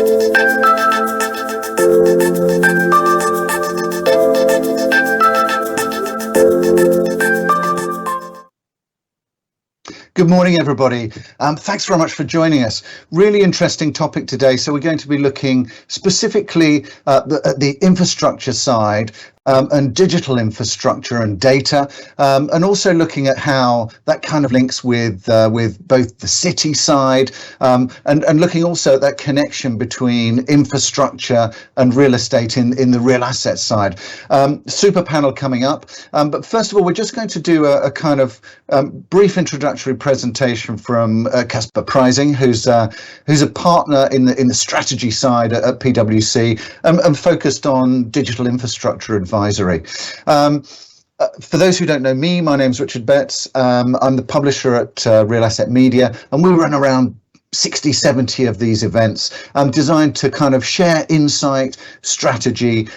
Good morning, everybody. Thanks very much for joining us. Really interesting topic today. So we're going to be looking specifically at the infrastructure side and digital infrastructure and data, and also looking at how that kind of links with both the city side and looking also at that connection between infrastructure and real estate in the real asset side. Super panel coming up. But first of all, we're just going to do a kind of brief introductory presentation from Caspar Preysing, who's a partner in the strategy side at PwC and focused on digital infrastructure advisory. For those who don't know me, my name's Richard Betts. I'm the publisher at Real Asset Media, and we run around 60, 70 of these events designed to kind of share insight, strategy,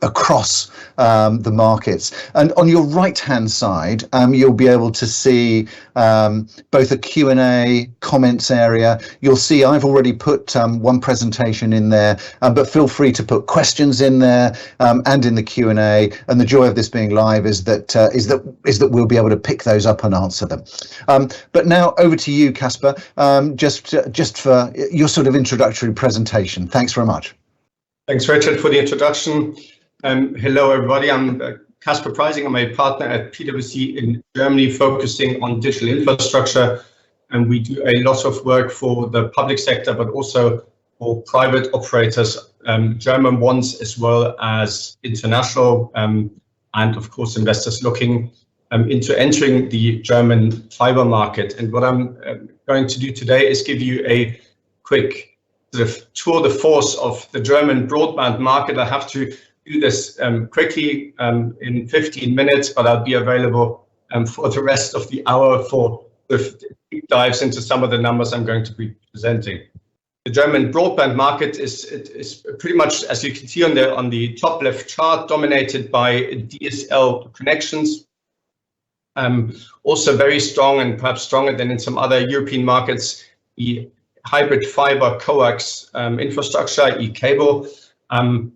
across the markets. And on your right-hand side, you'll be able to see both a Q&A comments area. You'll see I've already put one presentation in there, but feel free to put questions in there and in the Q&A. And the joy of this being live is that we'll be able to pick those up and answer them. But now over to you, Caspar. Just for your sort of introductory presentation. Thanks very much. Thanks, Richard, for the introduction. Hello, everybody. I'm Caspar Preysing. I'm a partner at PwC in Germany, focusing on digital infrastructure. And we do a lot of work for the public sector, but also for private operators, German ones, as well as international, and of course, investors looking into entering the German fiber market. And what I'm going to do today is give you a quick sort of tour de force of the German broadband market. I have to do this quickly in 15 minutes, but I'll be available for the rest of the hour for deep dives into some of the numbers I'm going to be presenting. The German broadband market is pretty much, as you can see on the top left chart, dominated by DSL connections. Also very strong, and perhaps stronger than in some other European markets, the hybrid fiber coax infrastructure, i.e. cable, and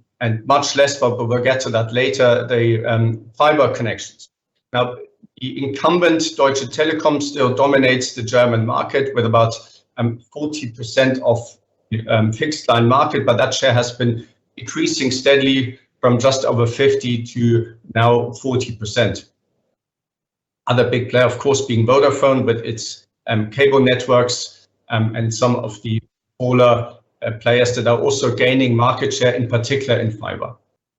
much less, but we'll get to that later, the fiber connections. Now, the incumbent Deutsche Telekom still dominates the German market with about 40% of fixed line market, but that share has been decreasing steadily from just over 50 to now 40%. Other big player, of course, being Vodafone with its cable networks, and some of the smaller players that are also gaining market share, in particular in fiber.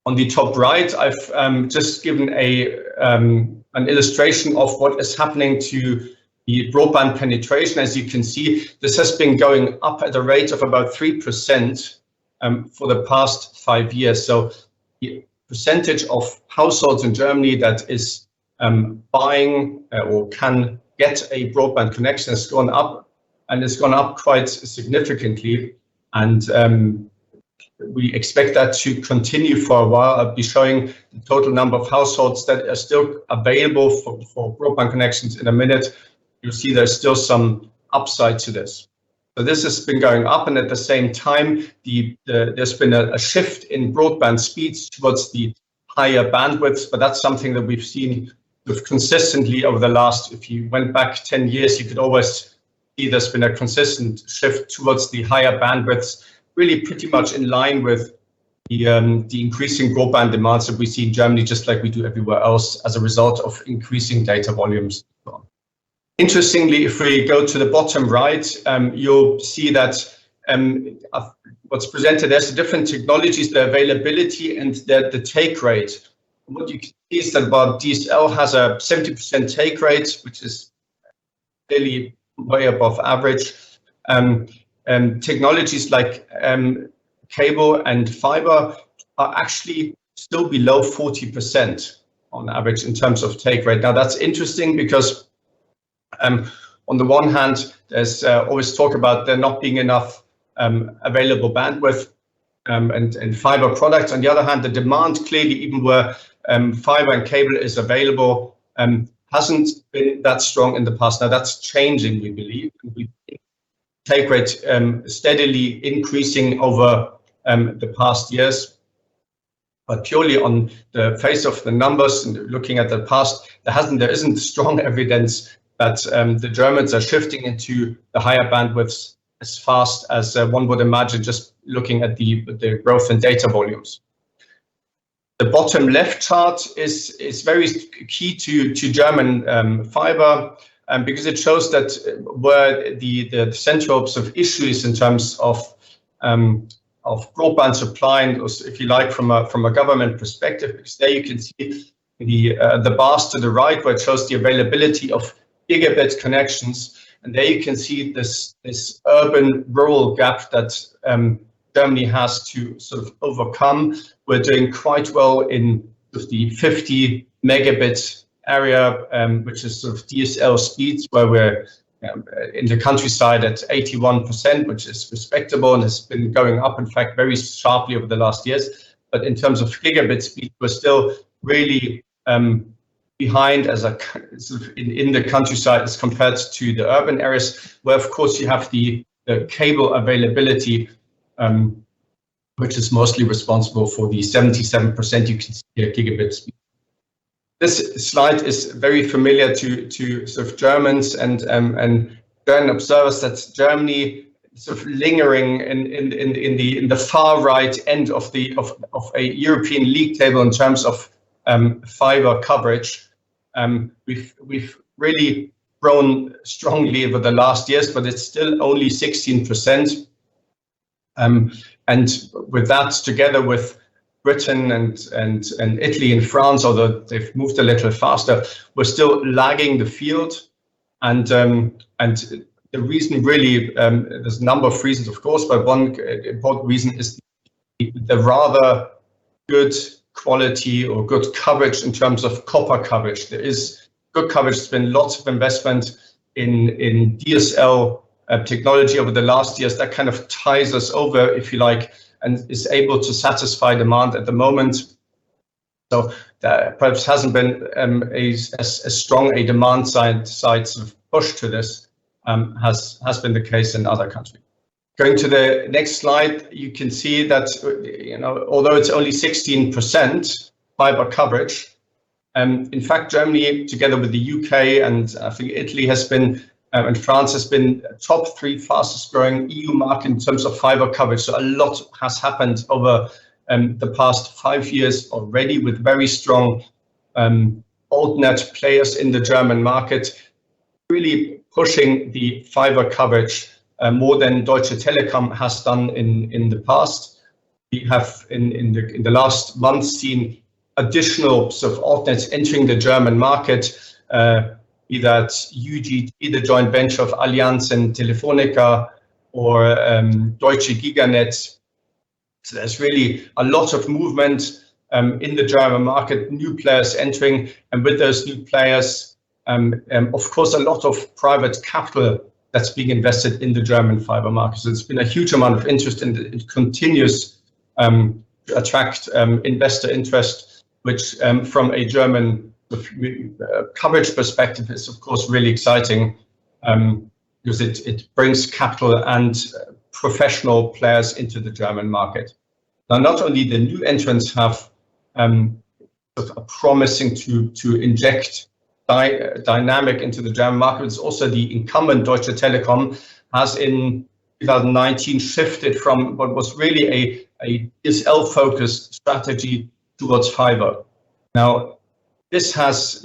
On the top right, I've just given an illustration of what is happening to the broadband penetration. As you can see, this has been going up at a rate of about 3% for the past 5 years. So the percentage of households in Germany that is buying or can get a broadband connection has gone up, and it's gone up quite significantly. And we expect that to continue for a while. I'll be showing the total number of households that are still available for broadband connections in a minute. You'll see there's still some upside to this. So this has been going up, and at the same time, there's been a shift in broadband speeds towards the higher bandwidths, but that's something that we've seen consistently over the last, if you went back 10 years, you could always see there's been a consistent shift towards the higher bandwidths, really pretty much in line with the increasing broadband demands that we see in Germany, just like we do everywhere else as a result of increasing data volumes. Interestingly, if we go to the bottom right, you'll see that what's presented as the different technologies, the availability and the take rate. What you can see is that about DSL has a 70% take rate, which is clearly way above average. Technologies like cable and fiber are actually still below 40% on average in terms of take rate. Now that's interesting because on the one hand, there's always talk about there not being enough available bandwidth and fiber products. On the other hand, the demand clearly, even where fiber and cable is available, hasn't been that strong in the past. Now that's changing, we believe. And we think take rate steadily increasing over the past years. But purely on the face of the numbers and looking at the past, there isn't strong evidence that the Germans are shifting into the higher bandwidths as fast as one would imagine, just looking at the growth in data volumes. The bottom left chart is very key to German fiber, because it shows that where the central sort of issues in terms of broadband supply, and if you like, from a government perspective, because there you can see the bars to the right where it shows the availability of gigabit connections, and there you can see this urban-rural gap that Germany has to sort of overcome. We're doing quite well in the 50 megabit area, which is sort of DSL speeds, where we're in the countryside at 81%, which is respectable and has been going up, in fact, very sharply over the last years. But in terms of gigabit speed, we're still really behind as a sort of in the countryside as compared to the urban areas, where of course you have the cable availability, which is mostly responsible for the 77% you can see here gigabit speed. This slide is very familiar to sort of Germans and German observers. That Germany sort of lingering in the far right end of a European league table in terms of fiber coverage. We've really grown strongly over the last years, but it's still only 16%. And with that, together with Britain and Italy and France, although they've moved a little faster, we're still lagging the field. And the reason really, there's a number of reasons, of course, but one important reason is the rather good quality or good coverage in terms of copper coverage. There is good coverage. There's been lots of investment in DSL technology over the last years that kind of ties us over, if you like, and is able to satisfy demand at the moment. So there perhaps hasn't been as strong a demand side sort of push to this has been the case in other countries. Going to the next slide, you can see that although it's only 16% fiber coverage, in fact Germany, together with the UK and I think Italy has been and France has been top 3 fastest growing EU market in terms of fiber coverage. So a lot has happened over the past 5 years already, with very strong altnet players in the German market, really pushing the fiber coverage more than Deutsche Telekom has done in the past. We have in the last month seen additional sort of altnets entering the German market. Either at UGT, the joint venture of Allianz and Telefonica, or Deutsche Giganet. So there's really a lot of movement in the German market, new players entering, and with those new players, of course, a lot of private capital that's being invested in the German fiber market. So it's been a huge amount of interest, and it continues to attract investor interest, which from a German coverage perspective is of course really exciting, because it brings capital and professional players into the German market. Now, not only the new entrants have are promising to inject dynamic into the German market, it's also the incumbent Deutsche Telekom has in 2019 shifted from what was really a DSL focused strategy towards fiber. Now, this has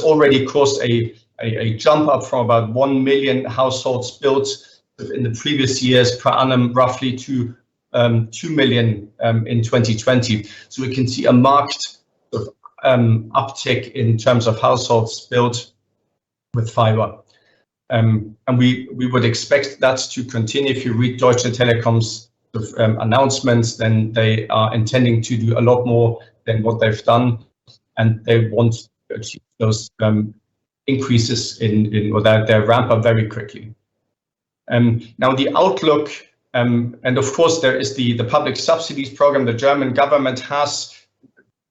already caused a jump up from about 1 million households built in the previous years per annum, roughly to 2 million in 2020. So we can see a marked uptick in terms of households built with fiber. And we would expect that to continue. If you read Deutsche Telekom's announcements, then they are intending to do a lot more than what they've done, and they want to achieve those increases in or their ramp up very quickly. Now the outlook, and of course there is the public subsidies program. The German government has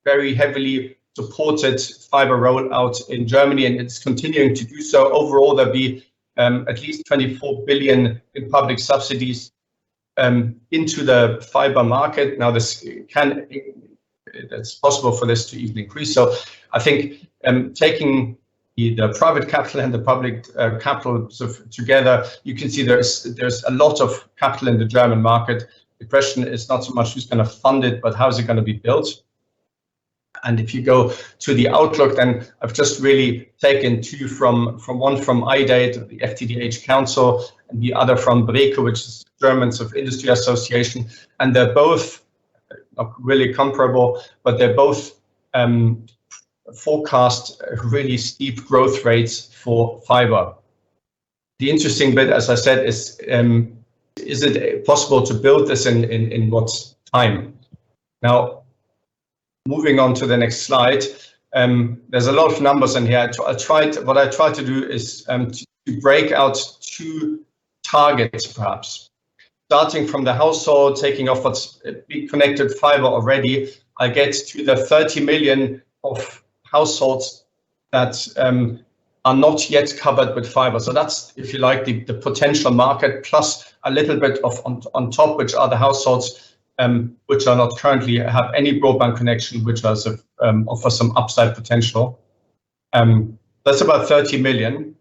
very heavily supported fiber rollout in Germany, and it's continuing to do so. Overall, there'll be at least 24 billion in public subsidies into the fiber market. Now, it's possible for this to even increase. So I think taking the private capital and the public capital sort of together, you can see there's a lot of capital in the German market. The question is not so much who's going to fund it, but how is it going to be built? And if you go to the outlook, then I've just really taken two from one from IDATE, the FTTH Council, and the other from BREKO, which is German sort of Industry Association. And they're both not really comparable, but they're both forecast really steep growth rates for fiber. The interesting bit, as I said, is it possible to build this in what time? Now, moving on to the next slide, there's a lot of numbers in here. What I tried to do is to break out two targets, perhaps. Starting from the household, taking off what's been connected fiber already, I get to the 30 million of households that are not yet covered with fiber. So that's, if you like, the potential market, plus a little bit of on top, which are the households which are not currently have any broadband connection, which are offer some upside potential. That's about 30 million.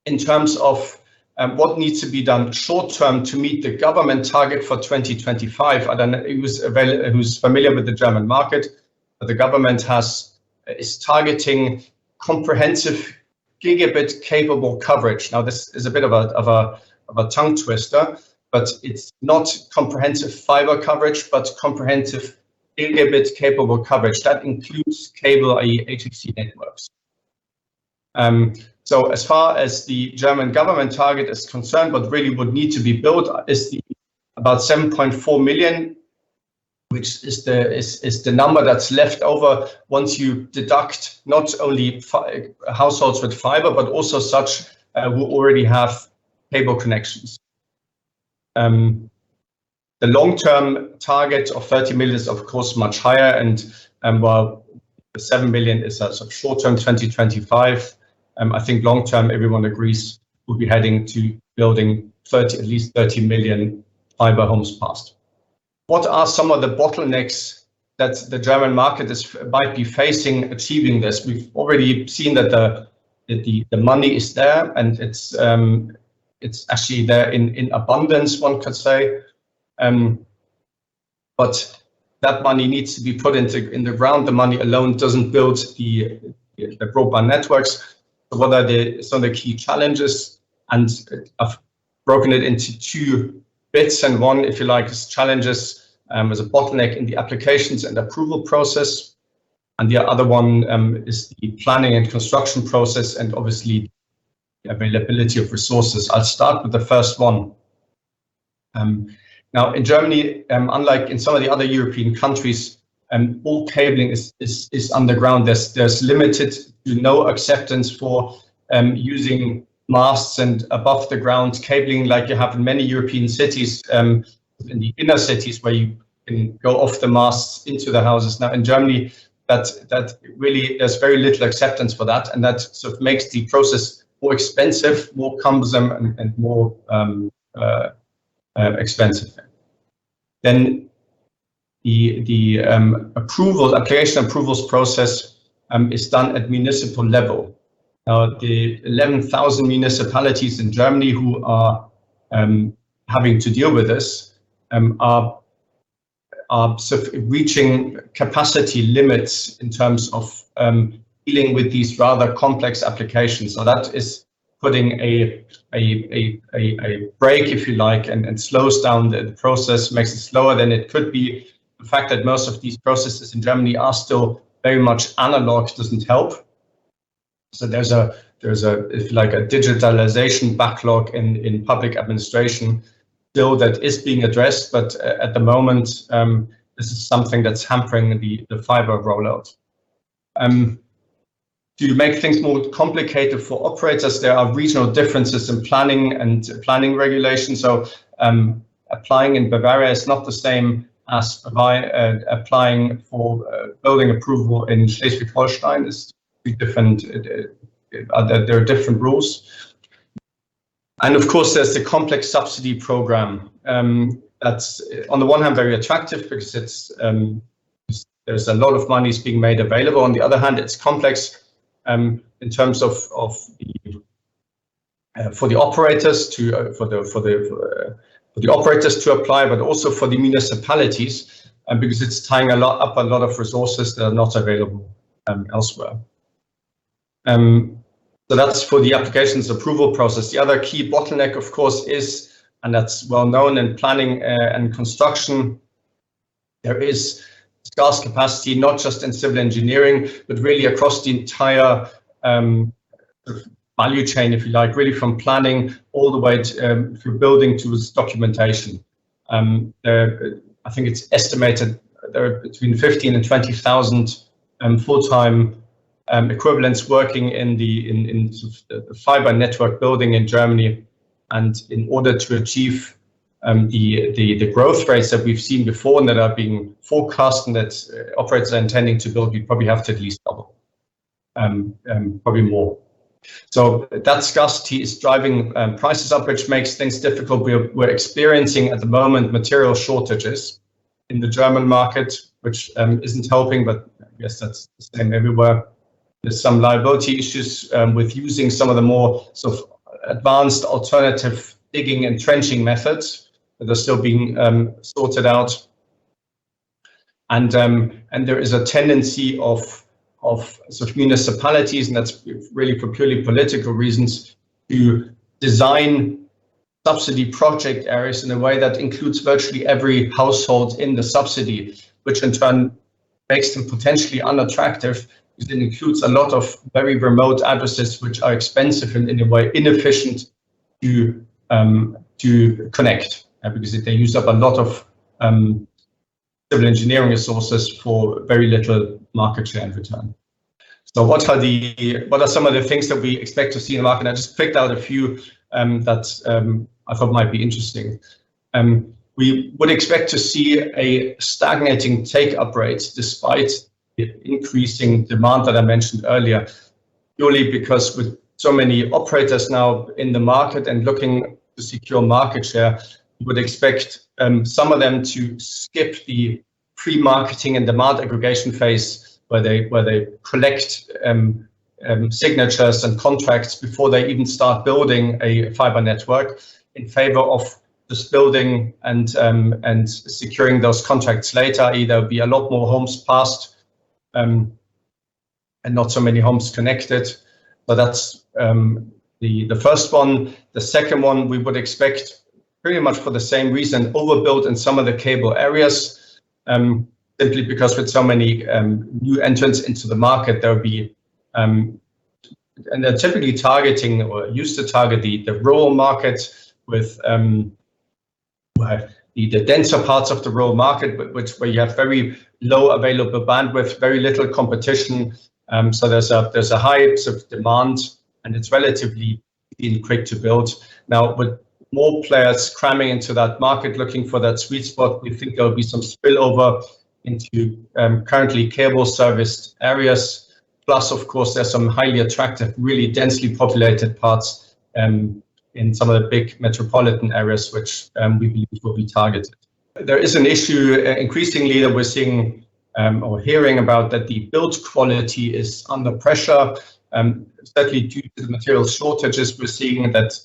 In terms of what needs to be done short term to meet the government target for 2025, I don't know who's familiar with the German market, but the government is targeting comprehensive gigabit capable coverage. Now, this is a bit of a tongue twister, but it's not comprehensive fiber coverage, but comprehensive gigabit capable coverage. That includes cable, i.e. HFC networks. So as far as the German government target is concerned, what really would need to be built is about 7.4 million, which is the number that's left over once you deduct not only households with fiber, but also such who already have cable connections. The long-term target of 30 million is, of course, much higher, and while the 7 million is a sort of short-term 2025, I think long-term everyone agrees we'll be heading to building at least 30 million fiber homes passed. What are some of the bottlenecks that the German market might be facing achieving this? We've already seen that the money is there, and it's actually there in abundance, one could say. But that money needs to be put in the ground. The money alone doesn't build the broadband networks. So what are some of the key challenges? And I've broken it into two bits, and one, if you like, is challenges as a bottleneck in the applications and approval process, and the other one is the planning and construction process, and obviously the availability of resources. I'll start with the first one. Now, in Germany, unlike in some of the other European countries, all cabling is underground. There's limited to no acceptance for using masts and above the ground cabling like you have in many European cities, in the inner cities where you can go off the masts into the houses. Now in Germany, that really there's very little acceptance for that, and that sort of makes the process more expensive, more cumbersome, and more expensive. Then the application approvals process is done at municipal level. Now, the 11,000 municipalities in Germany who are having to deal with this are sort of reaching capacity limits in terms of dealing with these rather complex applications. So that is putting a brake, if you like, and slows down the process, makes it slower than it could be. The fact that most of these processes in Germany are still very much analog doesn't help. So there's a if you like a digitalization backlog in public administration still that is being addressed, but at the moment this is something that's hampering the fiber rollout. To make things more complicated for operators, there are regional differences in planning and planning regulations. So applying in Bavaria is not the same as applying for building approval in Schleswig-Holstein. Is different. There are different rules. And of course, there's the complex subsidy program. That's on the one hand very attractive because there's a lot of money is being made available. On the other hand, it's complex in terms of for the operators to for the operators to apply, but also for the municipalities, because it's tying a lot of resources that are not available elsewhere. So that's for the applications approval process. The other key bottleneck, of course, is, and that's well known in planning and construction, there is scarce capacity, not just in civil engineering, but really across the entire value chain, if you like, really from planning all the way to, through building to documentation. I think it's estimated there are between 15 and 20,000 full-time equivalents working in the fiber network building in Germany, and in order to achieve the growth rates that we've seen before and that are being forecast and that operators are intending to build, we probably have to at least double, probably more. So that scarcity is driving prices up, which makes things difficult. We're experiencing at the moment material shortages in the German market, which isn't helping, but I guess that's the same everywhere. There's some liability issues with using some of the more sort of advanced alternative digging and trenching methods that are still being sorted out. And there is a tendency of sort of municipalities, and that's really for purely political reasons, to design subsidy project areas in a way that includes virtually every household in the subsidy, which in turn makes them potentially unattractive, because it includes a lot of very remote addresses which are expensive and in a way inefficient to connect, because they use up a lot of civil engineering resources for very little market share in return. So what are some of the things that we expect to see in the market? I just picked out a few that I thought might be interesting. We would expect to see a stagnating take-up rate despite the increasing demand that I mentioned earlier, purely because with so many operators now in the market and looking to secure market share, we would expect some of them to skip the pre-marketing and demand aggregation phase where they collect signatures and contracts before they even start building a fiber network, in favor of just building and securing those contracts later. Either there'll be a lot more homes passed and not so many homes connected. So that's the first one. The second one, we would expect pretty much for the same reason, overbuild in some of the cable areas, simply because with so many new entrants into the market, there'll be, and they're typically targeting or used to target the rural market with the denser parts of the rural market, where you have very low available bandwidth, very little competition. So there's a high sort of demand, and it's relatively quick to build. Now, with more players cramming into that market, looking for that sweet spot, we think there'll be some spillover into currently cable serviced areas. Plus, of course, there's some highly attractive, really densely populated parts in some of the big metropolitan areas, which we believe will be targeted. There is an issue increasingly that we're seeing or hearing about, that the build quality is under pressure, certainly due to the material shortages. We're seeing that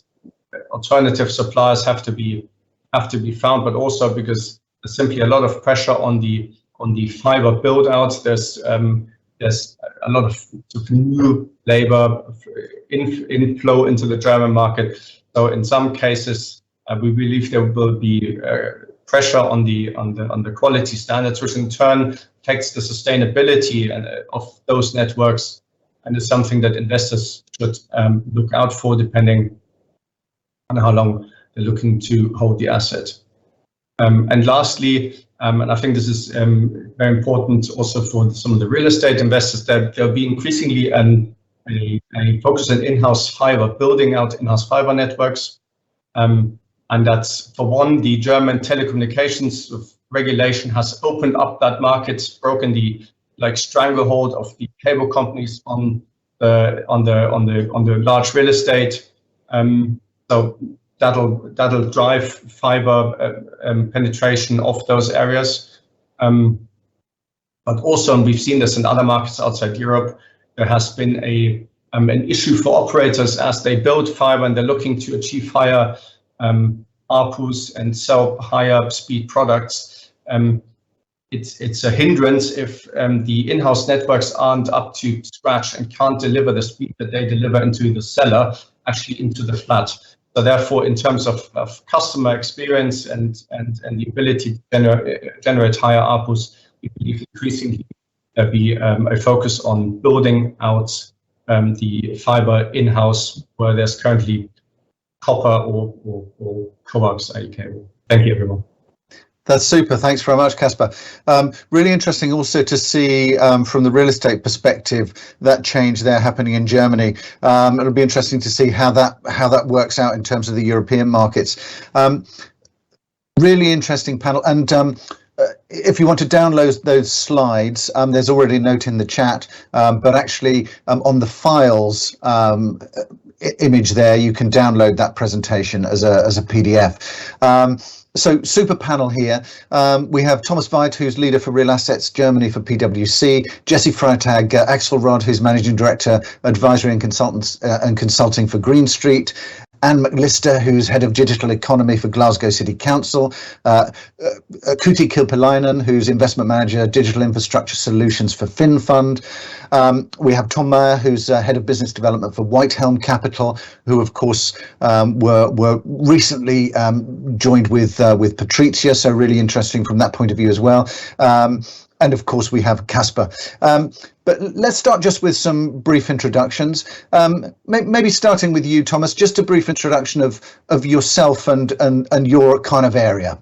alternative suppliers have to be found, but also because there's simply a lot of pressure on the fiber build out. There's a lot of sort of new labor inflow into the German market. So in some cases, we believe there will be pressure on the quality standards, which in turn affects the sustainability of those networks, and is something that investors should look out for, depending on how long they're looking to hold the asset. And lastly, and I think this is very important also for some of the real estate investors, that there'll be increasingly a focus on in-house fiber, building out in-house fiber networks. And that's, for one, the German telecommunications regulation has opened up that market, broken the stranglehold of the cable companies on the large real estate. So that'll drive fiber penetration of those areas. But also, and we've seen this in other markets outside Europe, there has been an issue for operators as they build fiber and they're looking to achieve higher ARPUs and sell higher speed products. It's a hindrance if the in-house networks aren't up to scratch and can't deliver the speed that they deliver into the seller, actually into the flat. So therefore, in terms of customer experience and the ability to generate higher ARPUs, we believe increasingly there'll be a focus on building out the fiber in-house where there's currently copper or coax cable. Thank you, everyone. That's super. Thanks very much, Caspar. Really interesting also to see from the real estate perspective that change there happening in Germany. It'll be interesting to see how that works out in terms of the European markets. Really interesting panel. And if you want to download those slides, there's already a note in the chat, but actually on the files image there, you can download that presentation as a PDF. So super panel here. We have Thomas Veith, who's leader for real assets Germany for PwC, Jesse Freitag-Akselrod, who's managing director advisory and consulting for Green Street, and McLister, who's head of digital economy for Glasgow City Council, Kuutti Kilpeläinen, who's investment manager, digital infrastructure solutions for Finnfund. We have Tom Maher, who's head of business development for Whitehelm Capital, who of course were recently joined with Patrizia, so really interesting from that point of view as well. And of course, we have Caspar. But let's start just with some brief introductions. Maybe starting with you, Thomas, just a brief introduction of yourself and your kind of area.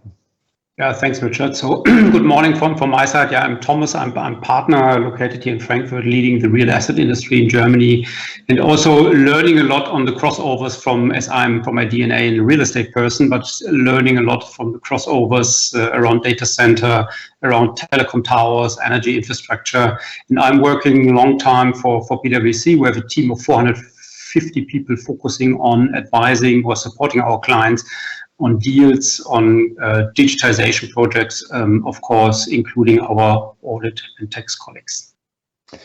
Yeah, thanks, Richard. So good morning from my side. Yeah, I'm Thomas. I'm partner located here in Frankfurt, leading the real asset industry in Germany, and also learning a lot on the crossovers as I'm from my DNA a real estate person, but learning a lot from the crossovers around data center, around telecom towers, energy infrastructure. And I'm working a long time for PwC. We have a team of 450 people focusing on advising or supporting our clients on deals, on digitization projects, of course, including our audit and tax colleagues.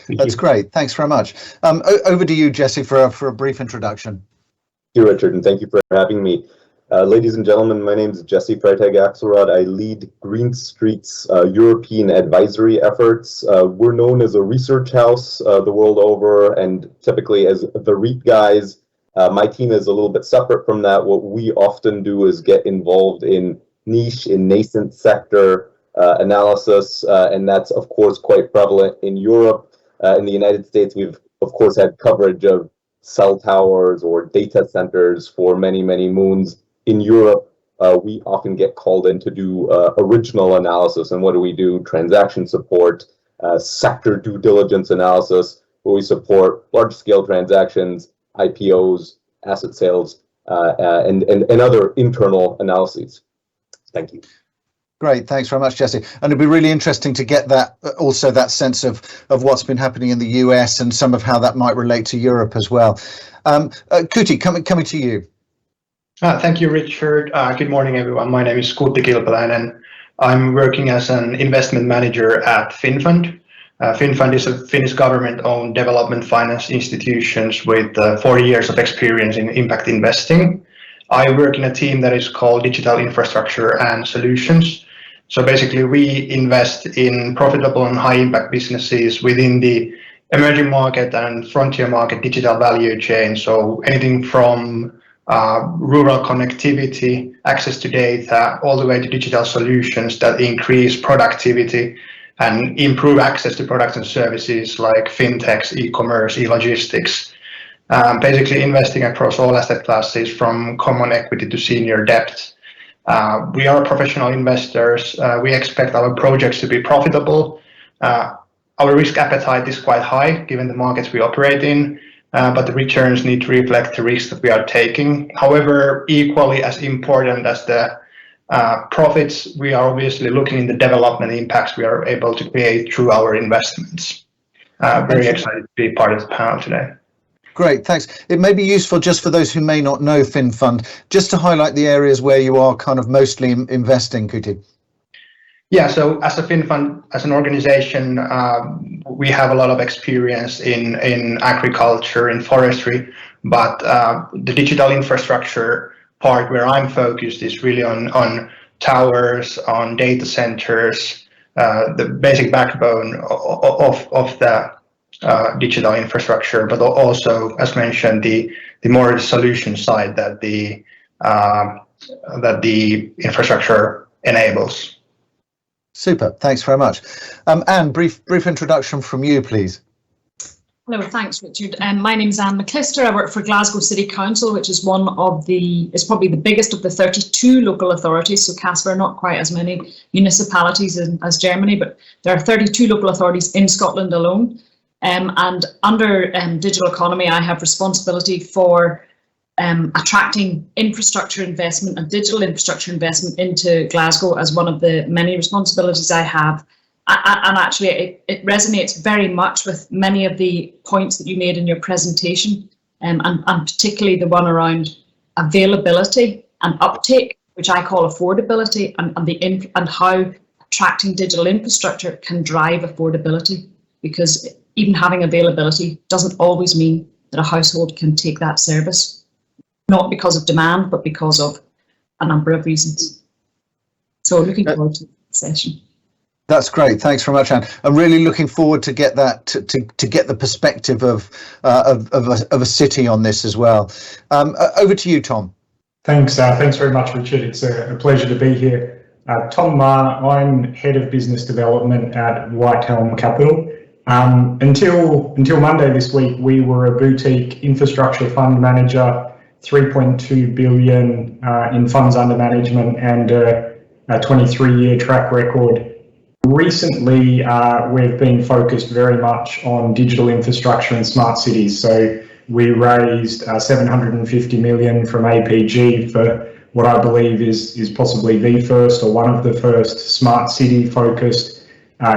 That's great. Thanks very much. Over to you, Jesse, for a brief introduction. Thank you, Richard, and thank you for having me. Ladies and gentlemen, my name is Jesse Freitag-Akselrod. I lead Green Street's European advisory efforts. We're known as a research house the world over, and typically as the REIT guys. My team is a little bit separate from that. What we often do is get involved in niche, in nascent sector analysis, and that's, of course, quite prevalent in Europe. In the United States, we've, of course, had coverage of cell towers or data centers for many, many moons. In Europe, we often get called in to do original analysis. And what do? Transaction support, sector due diligence analysis, where we support large-scale transactions, IPOs, asset sales, and other internal analyses. Thank you. Great, thanks very much, Jesse. And it'd be really interesting to get that sense of what's been happening in the US and some of how that might relate to Europe as well. Kuutti, coming to you. Thank you, Richard. Good morning, everyone. My name is Kuutti Kilpeläinen. I'm working as an investment manager at Finnfund. Finnfund is a Finnish government-owned development finance institution with 40 years of experience in impact investing. I work in a team that is called Digital Infrastructure and Solutions. So basically, we invest in profitable and high-impact businesses within the emerging market and frontier market digital value chain. So anything from rural connectivity, access to data, all the way to digital solutions that increase productivity and improve access to products and services like fintechs, e-commerce, e-logistics. Basically investing across all asset classes from common equity to senior debt. We are professional investors. We expect our projects to be profitable. Our risk appetite is quite high given the markets we operate in, but the returns need to reflect the risk that we are taking. However, equally as important as the profits, we are obviously looking in the development impacts we are able to create through our investments. Very excited to be part of the panel today. Great, thanks. It may be useful just for those who may not know Finnfund, just to highlight the areas where you are kind of mostly investing, Kuutti. Yeah, so as a Finnfund, as an organization, we have a lot of experience in agriculture, in forestry, but the digital infrastructure part where I'm focused is really on towers, on data centers, the basic backbone of the digital infrastructure, but also, as mentioned, the more solution side that the infrastructure enables. Super, thanks very much. Anne, brief introduction from you, please. Hello, thanks, Richard. My name is Anne McLister. I work for Glasgow City Council, which is is probably the biggest of the 32 local authorities. So Caspar, not quite as many municipalities as Germany, but there are 32 local authorities in Scotland alone. And under digital economy, I have responsibility for attracting infrastructure investment and digital infrastructure investment into Glasgow as one of the many responsibilities I have. And actually, it resonates very much with many of the points that you made in your presentation, and particularly the one around availability and uptake, which I call affordability, and how attracting digital infrastructure can drive affordability, because even having availability doesn't always mean that a household can take that service, not because of demand, but because of a number of reasons. So looking forward to the session. That's great. Thanks very much, Anne. I'm really looking forward to get that to get the perspective of a city on this as well. Over to you, Tom. Thanks. Thanks very much, Richard. It's a pleasure to be here. Tom Maher. I'm head of business development at Whitehelm Capital. Until Monday this week, we were a boutique infrastructure fund manager, 3.2 billion in funds under management, and a 23-year track record. Recently, we've been focused very much on digital infrastructure and smart cities. So we raised 750 million from APG for what I believe is possibly the first or one of the first smart city focused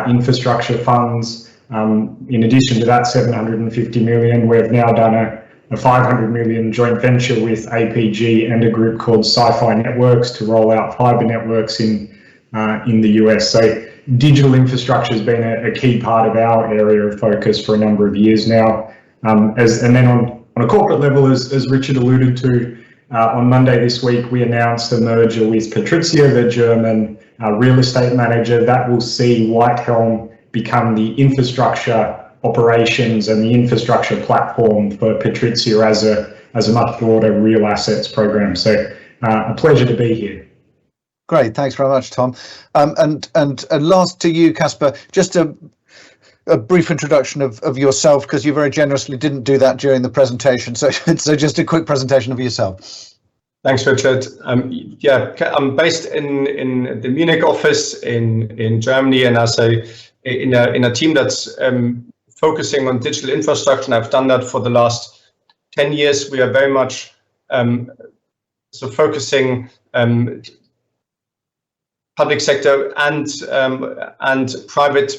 infrastructure funds. In addition to that 750 million, we've now done a 500 million joint venture with APG and a group called Sci-Fi Networks to roll out fiber networks in the US. So digital infrastructure has been a key part of our area of focus for a number of years now. And then on a corporate level, as Richard alluded to, on Monday this week, we announced a merger with Patrizia, the German real estate manager. That will see Whitehelm become the infrastructure operations and the infrastructure platform for Patrizia as a much broader real assets program. So a pleasure to be here. Great, thanks very much, Tom. And last to you, Caspar, just a brief introduction of yourself, because you very generously didn't do that during the presentation. So just a quick presentation of yourself. Thanks, Richard. Yeah, I'm based in the Munich office in Germany, and in a team that's focusing on digital infrastructure, and I've done that for the last 10 years. We are very much focusing public sector and private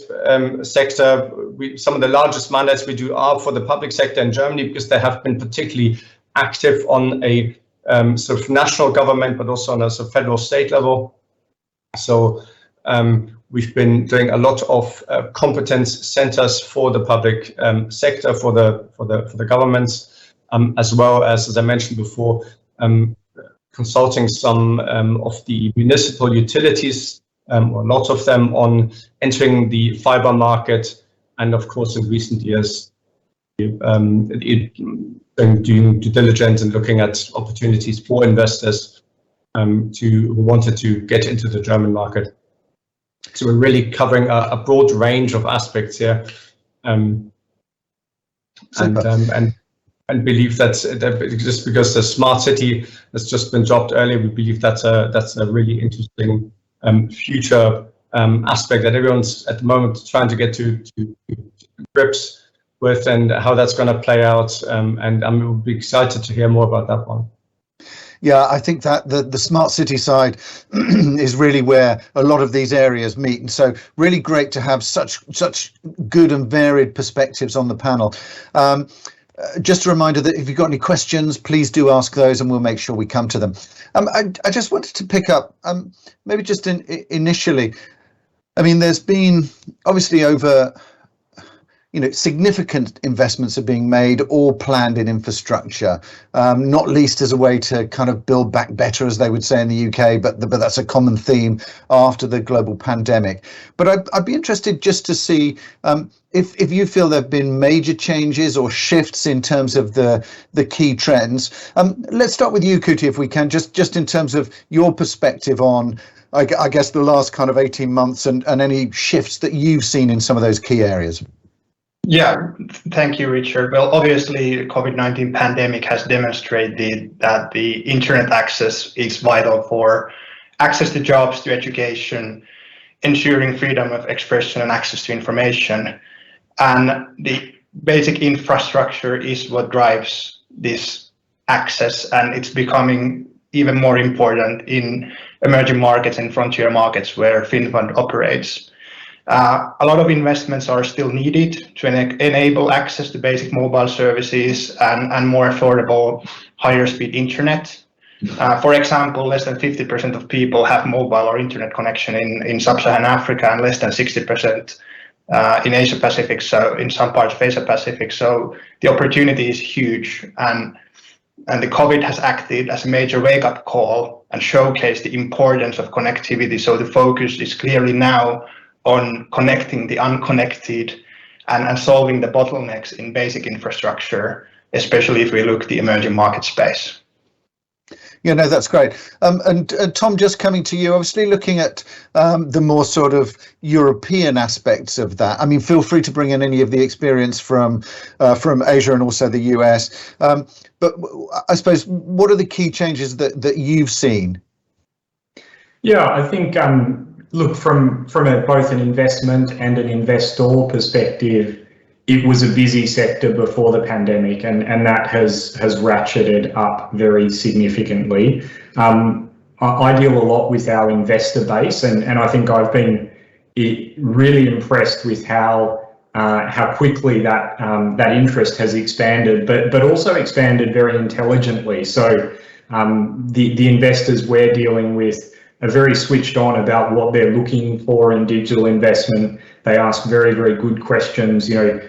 sector. Some of the largest mandates we do are for the public sector in Germany, because they have been particularly active on a sort of national government, but also on a sort of federal state level. So we've been doing a lot of competence centers for the public sector, for the governments, as well as I mentioned before, consulting some of the municipal utilities, or a lot of them, on entering the fiber market, and of course in recent years doing due diligence and looking at opportunities for investors who wanted to get into the German market. So we're really covering a broad range of aspects here, and believe that just because the smart city has just been dropped earlier, we believe that's a really interesting future aspect that everyone's at the moment trying to get to grips with, and how that's going to play out. And I'm excited to hear more about that one. Yeah, I think that the smart city side is really where a lot of these areas meet, and so really great to have such good and varied perspectives on the panel. just a reminder that if you've got any questions, please do ask those and we'll make sure we come to them. I just wanted to pick up, maybe just initially, I mean, there's been obviously over, significant investments are being made or planned in infrastructure, not least as a way to kind of build back better, as they would say in the UK, but that's a common theme after the global pandemic. But I'd be interested just to see if you feel there have been major changes or shifts in terms of the key trends. Let's start with you, Kuutti, if we can, just in terms of your perspective on, I guess, the last kind of 18 months and any shifts that you've seen in some of those key areas. Yeah, thank you, Richard. Well, obviously, the COVID-19 pandemic has demonstrated that the internet access is vital for access to jobs, to education, ensuring freedom of expression and access to information. And the basic infrastructure is what drives this access, and it's becoming even more important in emerging markets and frontier markets where Finnfund operates. A lot of investments are still needed to enable access to basic mobile services and more affordable, higher speed internet. For example, less than 50% of people have mobile or internet connection in sub-Saharan Africa and less than 60% in Asia Pacific, so in some parts of Asia Pacific. So the opportunity is huge, and the COVID has acted as a major wake-up call and showcased the importance of connectivity. So the focus is clearly now on connecting the unconnected and solving the bottlenecks in basic infrastructure, especially if we look at the emerging market space. Yeah, no, that's great. And Tom, just coming to you, obviously looking at the more sort of European aspects of that. I mean, feel free to bring in any of the experience from Asia and also the US. But I suppose, what are the key changes that you've seen? Yeah, I think, look, from both an investment and an investor perspective, it was a busy sector before the pandemic, and that has ratcheted up very significantly. I deal a lot with our investor base, and I think I've been really impressed with how quickly that interest has expanded, but also expanded very intelligently. So the investors we're dealing with are very switched on about what they're looking for in digital investment. They ask very, very good questions,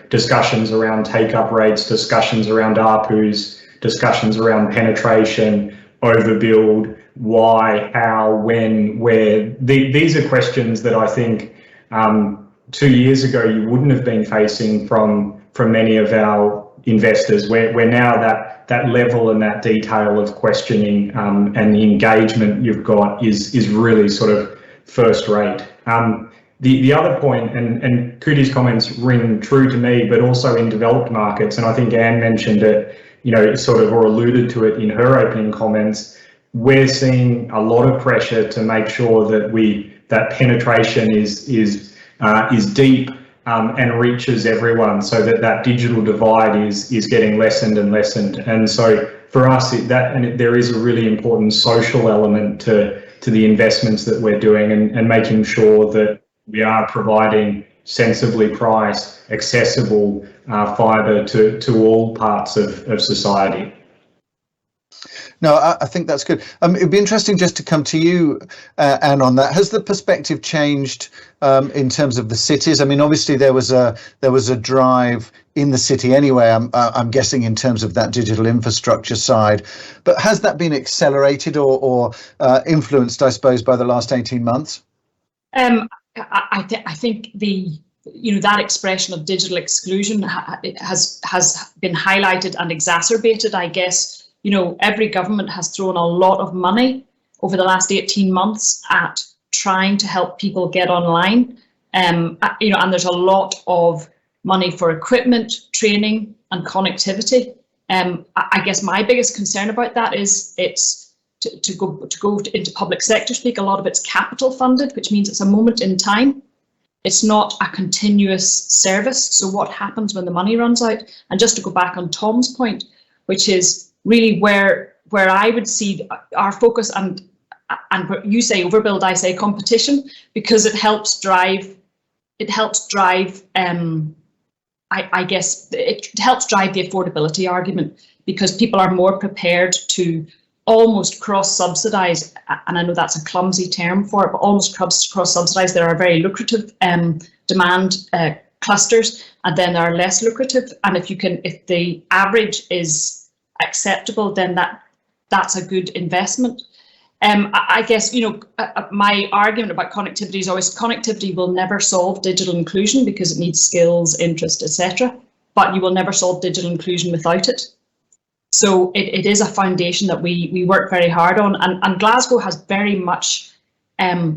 discussions around take-up rates, discussions around ARPUs, discussions around penetration, overbuild, why, how, when, where. These are questions that I think 2 years ago you wouldn't have been facing from many of our investors. Where now that level and that detail of questioning and the engagement you've got is really sort of first rate. The other point, and Kuutti's comments ring true to me, but also in developed markets, and I think Anne mentioned it, sort of, or alluded to it in her opening comments, we're seeing a lot of pressure to make sure that penetration is deep and reaches everyone, so that digital divide is getting lessened and lessened. And so for us, there is a really important social element to the investments that we're doing, and making sure that we are providing sensibly priced, accessible fibre to all parts of society. No, I think that's good. It'd be interesting just to come to you, Anne, on that. Has the perspective changed in terms of the cities? I mean, obviously there was a drive in the city anyway. I'm guessing in terms of that digital infrastructure side, but has that been accelerated or influenced, I suppose, by the last 18 months? I think that expression of digital exclusion has been highlighted and exacerbated, I guess. Every government has thrown a lot of money over the last 18 months at trying to help people get online. And there's a lot of money for equipment, training and connectivity. I guess my biggest concern about that is it's to go into public sector speak. A lot of it's capital funded, which means it's a moment in time. It's not a continuous service. So what happens when the money runs out? And just to go back on Tom's point, which is really where I would see our focus, and you say overbuild, I say competition, because it helps drive I guess it helps drive the affordability argument, because people are more prepared to almost cross-subsidise, and I know that's a clumsy term for it, but almost cross-subsidise. There are very lucrative demand clusters, and then there are less lucrative. And if the average is acceptable, then that's a good investment. I guess, my argument about connectivity is always connectivity will never solve digital inclusion, because it needs skills, interest, etc. But you will never solve digital inclusion without it. So it is a foundation that we work very hard on, and Glasgow has very much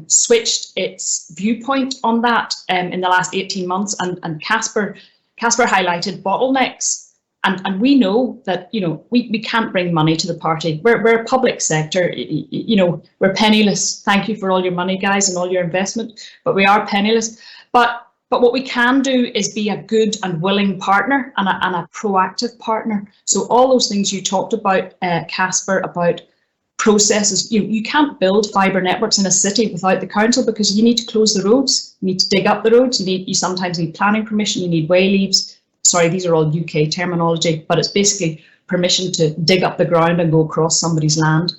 switched its viewpoint on that in the last 18 months. And Caspar highlighted bottlenecks, and we know that we can't bring money to the party. We're a public sector, we're penniless. Thank you for all your money, guys, and all your investment, but we are penniless. But what we can do is be a good and willing partner and a proactive partner. So all those things you talked about, Caspar, about processes, you can't build fibre networks in a city without the council, because you need to close the roads, you need to dig up the roads, you sometimes need planning permission, you need way leaves. Sorry, these are all UK terminology, but it's basically permission to dig up the ground and go across somebody's land.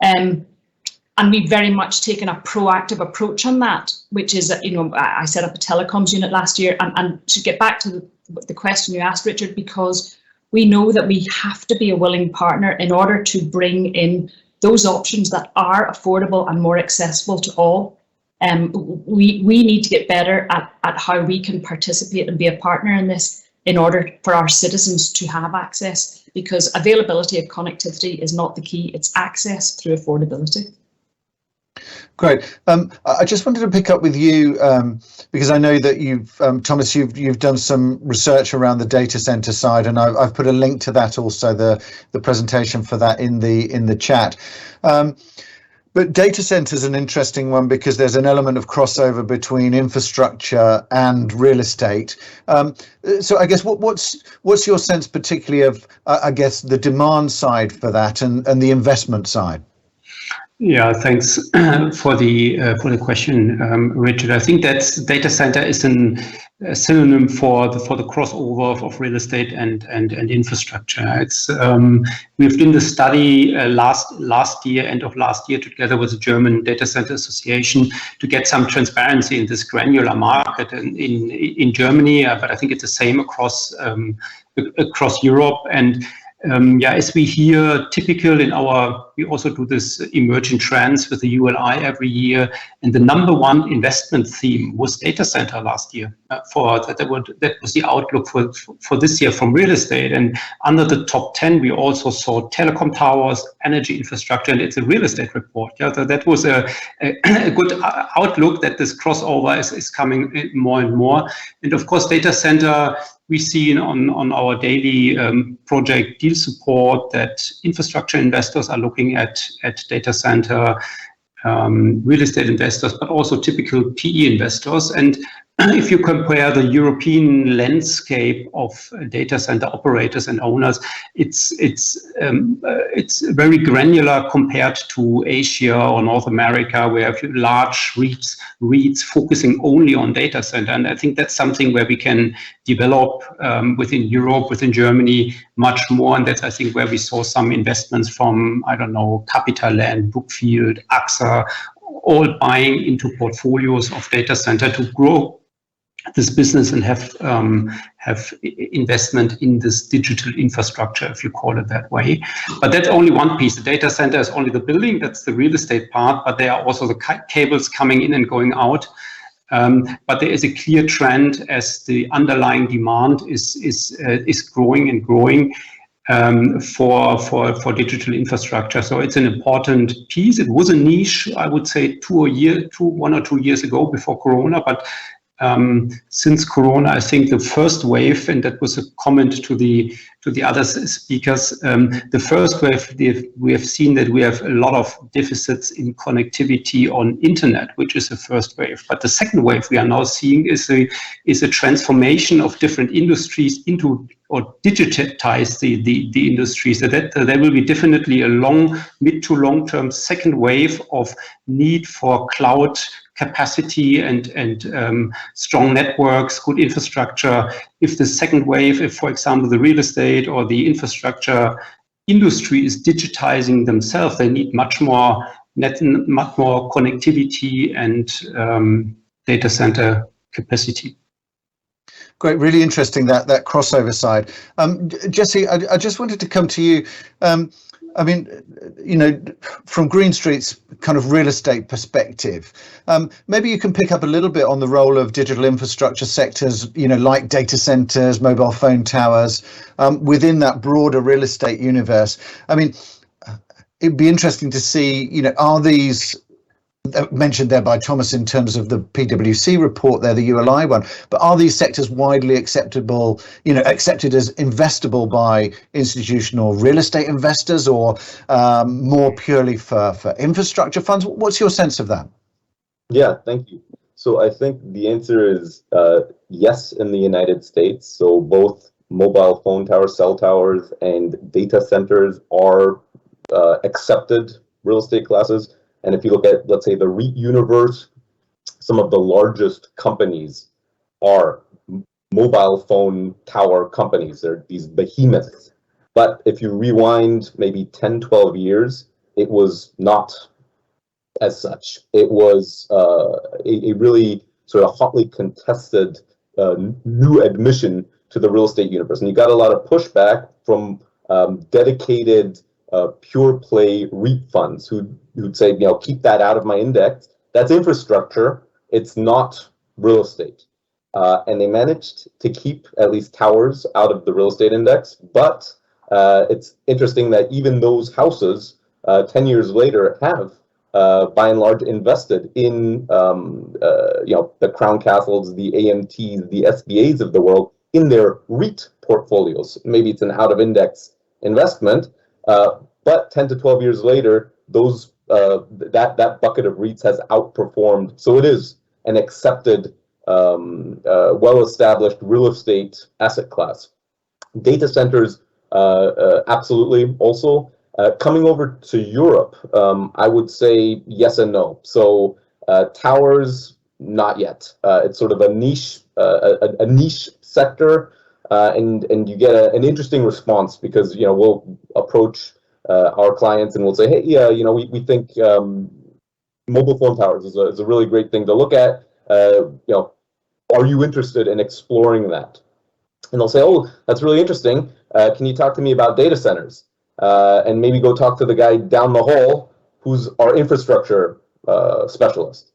And we've very much taken a proactive approach on that, which is, I set up a telecoms unit last year. And to get back to the question you asked, Richard, because we know that we have to be a willing partner in order to bring in those options that are affordable and more accessible to all. We need to get better at how we can participate and be a partner in this in order for our citizens to have access, because availability of connectivity is not the key, it's access through affordability. Great. I just wanted to pick up with you because I know that you've, Thomas, you've done some research around the data center side, and I've put a link to that also, the presentation for that in the chat. But data center is an interesting one because there's an element of crossover between infrastructure and real estate. So I guess what's your sense particularly of I guess the demand side for that and the investment side? Yeah, thanks for the question, Richard. I think that data center is a synonym for the crossover of real estate and infrastructure. It's we've done the study last year, end of last year, together with the German Data Center Association to get some transparency in this granular market in Germany, but I think it's the same across Europe. And as we hear, typical we also do this emerging trends with the ULI every year, and the number one investment theme was data center last year. That was the outlook for this year from real estate. And under the top 10, we also saw telecom towers, energy infrastructure, and it's a real estate report. Yeah, so that was a good outlook that this crossover is coming more and more. And of course, data center, we see on our daily project deal support that infrastructure investors are looking at data center, real estate investors, but also typical PE investors. And if you compare the European landscape of data center operators and owners, it's very granular compared to Asia or North America, where you have large REITs focusing only on data center. And I think that's something where we can develop within Europe, within Germany, much more. And that's, I think, where we saw some investments from, Capitaland, Brookfield, AXA, all buying into portfolios of data center to grow this business and have investment in this digital infrastructure, if you call it that way. But that's only one piece. The data center is only the building, that's the real estate part, but there are also the cables coming in and going out. But there is a clear trend as the underlying demand is growing and growing for digital infrastructure. So it's an important piece. It was a niche, I would say, 1 or 2 years ago before Corona, but since Corona, I think the first wave, and that was a comment to the other speakers, the first wave, we have seen that we have a lot of deficits in connectivity on internet, which is the first wave. But the second wave we are now seeing is a transformation of different industries into or digitize the industry. So that there will be definitely a mid to long term second wave of need for cloud capacity and strong networks, good infrastructure. If the second wave, if for example the real estate or the infrastructure industry is digitizing themselves, they need much more connectivity and data center capacity. Great, really interesting that crossover side. Jesse, I just wanted to come to you. I mean, you know, from Green Street's kind of real estate perspective, maybe you can pick up a little bit on the role of digital infrastructure sectors, you know, like data centers, mobile phone towers, within that broader real estate universe. I mean, it'd be interesting to see, you know, are these mentioned there by Thomas in terms of the PwC report there, the ULI one, but are these sectors widely acceptable, you know, accepted as investable by institutional real estate investors, or more purely for infrastructure funds? What's your sense of that? Yeah, thank you. So I think the answer is yes in the United States. So both mobile phone towers, cell towers, and data centers are accepted real estate classes. And if you look at, let's say, the REIT universe, some of the largest companies are mobile phone tower companies. They're these behemoths. But if you rewind maybe 10, 12 years, it was not as such. It was a really sort of hotly contested new admission to the real estate universe. And you got a lot of pushback from dedicated pure play REIT funds who'd say, you know, keep that out of my index. That's infrastructure. It's not real estate. And they managed to keep at least towers out of the real estate index. But it's interesting that even those houses 10 years later have, by and large, invested in you know, the Crown Castles, the AMTs, the SBAs of the world in their REIT portfolios. Maybe it's an out of index investment. But 10 to 12 years later, those that bucket of REITs has outperformed. So it is an accepted, well-established real estate asset class. Data centers, absolutely. Also, coming over to Europe, I would say yes and no. So towers, not yet. It's sort of a niche sector, and you get an interesting response because, you know, we'll approach our clients and we'll say, hey, yeah, you know, we think mobile phone towers is a really great thing to look at. You know, are you interested in exploring that? And they'll say, oh, that's really interesting. Can you talk to me about data centers? And maybe go talk to the guy down the hall who's our infrastructure specialist,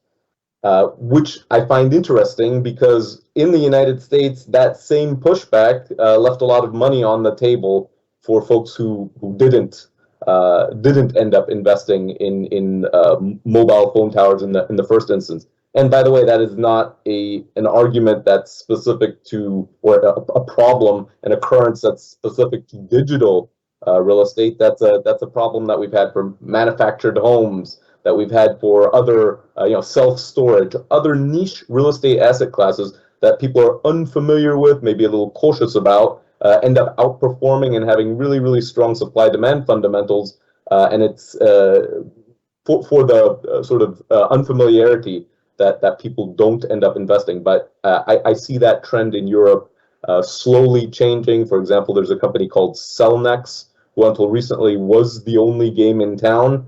which I find interesting because in the United States, that same pushback left a lot of money on the table for folks who didn't end up investing in mobile phone towers in the first instance. And by the way, that is not an argument that's specific to, or a problem, an occurrence that's specific to digital real estate. That's a problem that we've had for manufactured homes, that we've had for other you know, self-storage, other niche real estate asset classes that people are unfamiliar with, maybe a little cautious about, end up outperforming and having really, really strong supply-demand fundamentals. And it's for the sort of unfamiliarity that people don't end up investing. But I see that trend in Europe slowly changing. For example, there's a company called Cellnex, who until recently was the only game in town.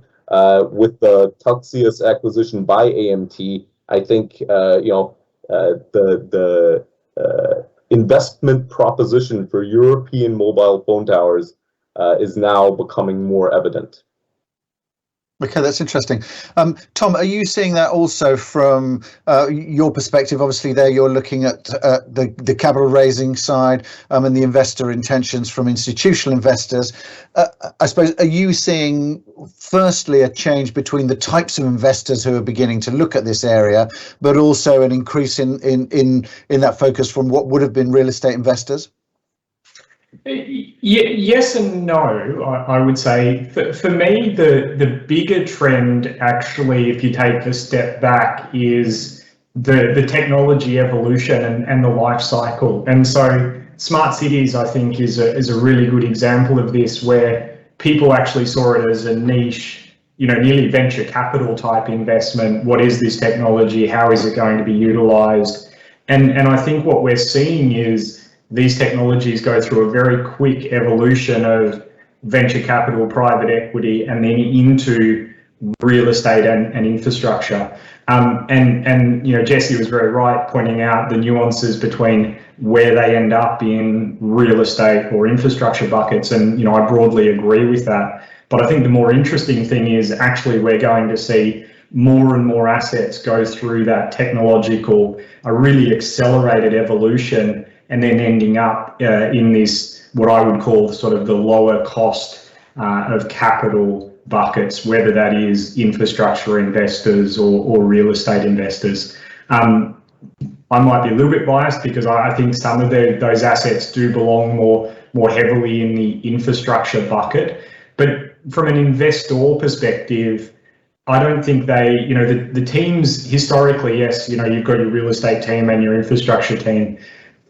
With the Telxius acquisition by AMT, I think you know, the investment proposition for European mobile phone towers is now becoming more evident. Okay, that's interesting. Tom, are you seeing that also from your perspective? Obviously, there you're looking at the capital raising side and the investor intentions from institutional investors. I suppose, are you seeing, firstly, a change between the types of investors who are beginning to look at this area, but also an increase in that focus from what would have been real estate investors? Yes and no, I would say. For me, the bigger trend, actually, if you take a step back, is the technology evolution and the life cycle. And so smart cities, I think, is a really good example of this, where people actually saw it as a niche nearly venture capital type investment. What is this technology? How is it going to be utilized? And I think what we're seeing is these technologies go through a very quick evolution of venture capital, private equity, and then into real estate and infrastructure. And Jesse was very right pointing out the nuances between where they end up in real estate or infrastructure buckets, and I broadly agree with that. But I think the more interesting thing is actually we're going to see more and more assets go through that technological, a really accelerated evolution, and then ending up in this, what I would call sort of the lower cost of capital buckets, whether that is infrastructure investors or real estate investors. I might be a little bit biased because I think some of those assets do belong more heavily in the infrastructure bucket. But from an investor perspective, I don't think they, the teams historically, yes, you've got your real estate team and your infrastructure team.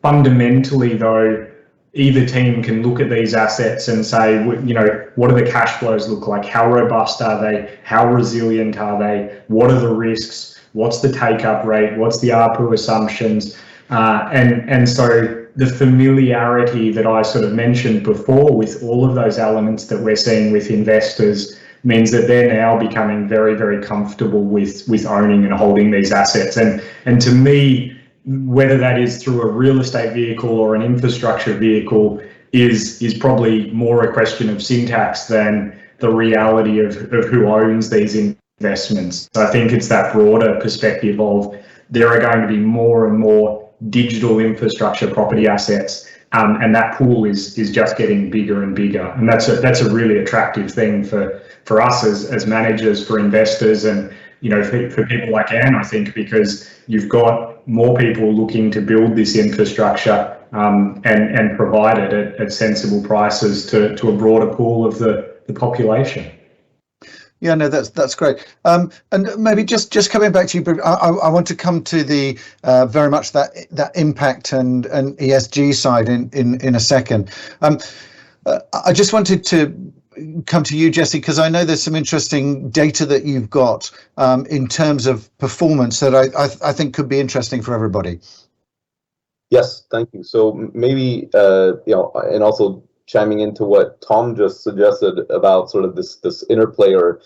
Fundamentally, though, either team can look at these assets and say, what do the cash flows look like? How robust are they? How resilient are they? What are the risks? What's the take-up rate? What's the ARPU assumptions? And so the familiarity that I sort of mentioned before with all of those elements that we're seeing with investors means that they're now becoming very, very comfortable with owning and holding these assets. And to me, whether that is through a real estate vehicle or an infrastructure vehicle is probably more a question of syntax than the reality of who owns these investments. So I think it's that broader perspective of there are going to be more and more digital infrastructure property assets, and that pool is just getting bigger and bigger. And that's a really attractive thing for us as managers, for investors, and for people like Anne, I think, because you've got more people looking to build this infrastructure and provide it at sensible prices to a broader pool of the population. Yeah, no, that's great. And maybe just coming back to you, but I want to come to the very much that impact and ESG side in a second. I just wanted to come to you, Jesse, because I know there's some interesting data that you've got in terms of performance that I think could be interesting for everybody. Yes, thank you. So maybe and also chiming into what Tom just suggested about sort of this interplay, or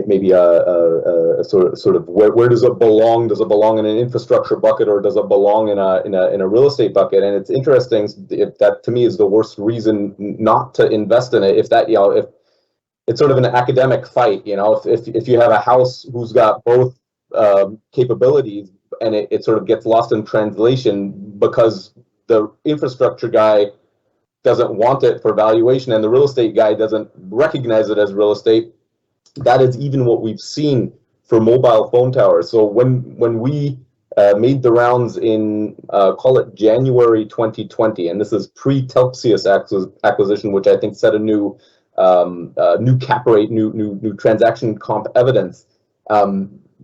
maybe a sort of where does it belong? Does it belong in an infrastructure bucket, or does it belong in a real estate bucket? And it's interesting, if that to me is the worst reason not to invest in it. If it's sort of an academic fight, if you have a house who's got both capabilities, and it sort of gets lost in translation because the infrastructure guy doesn't want it for valuation and the real estate guy doesn't recognize it as real estate. That is even what we've seen for mobile phone towers. So when we made the rounds in call it January 2020, and this is pre-Telxius acquisition, which I think set a new cap rate, new transaction comp evidence.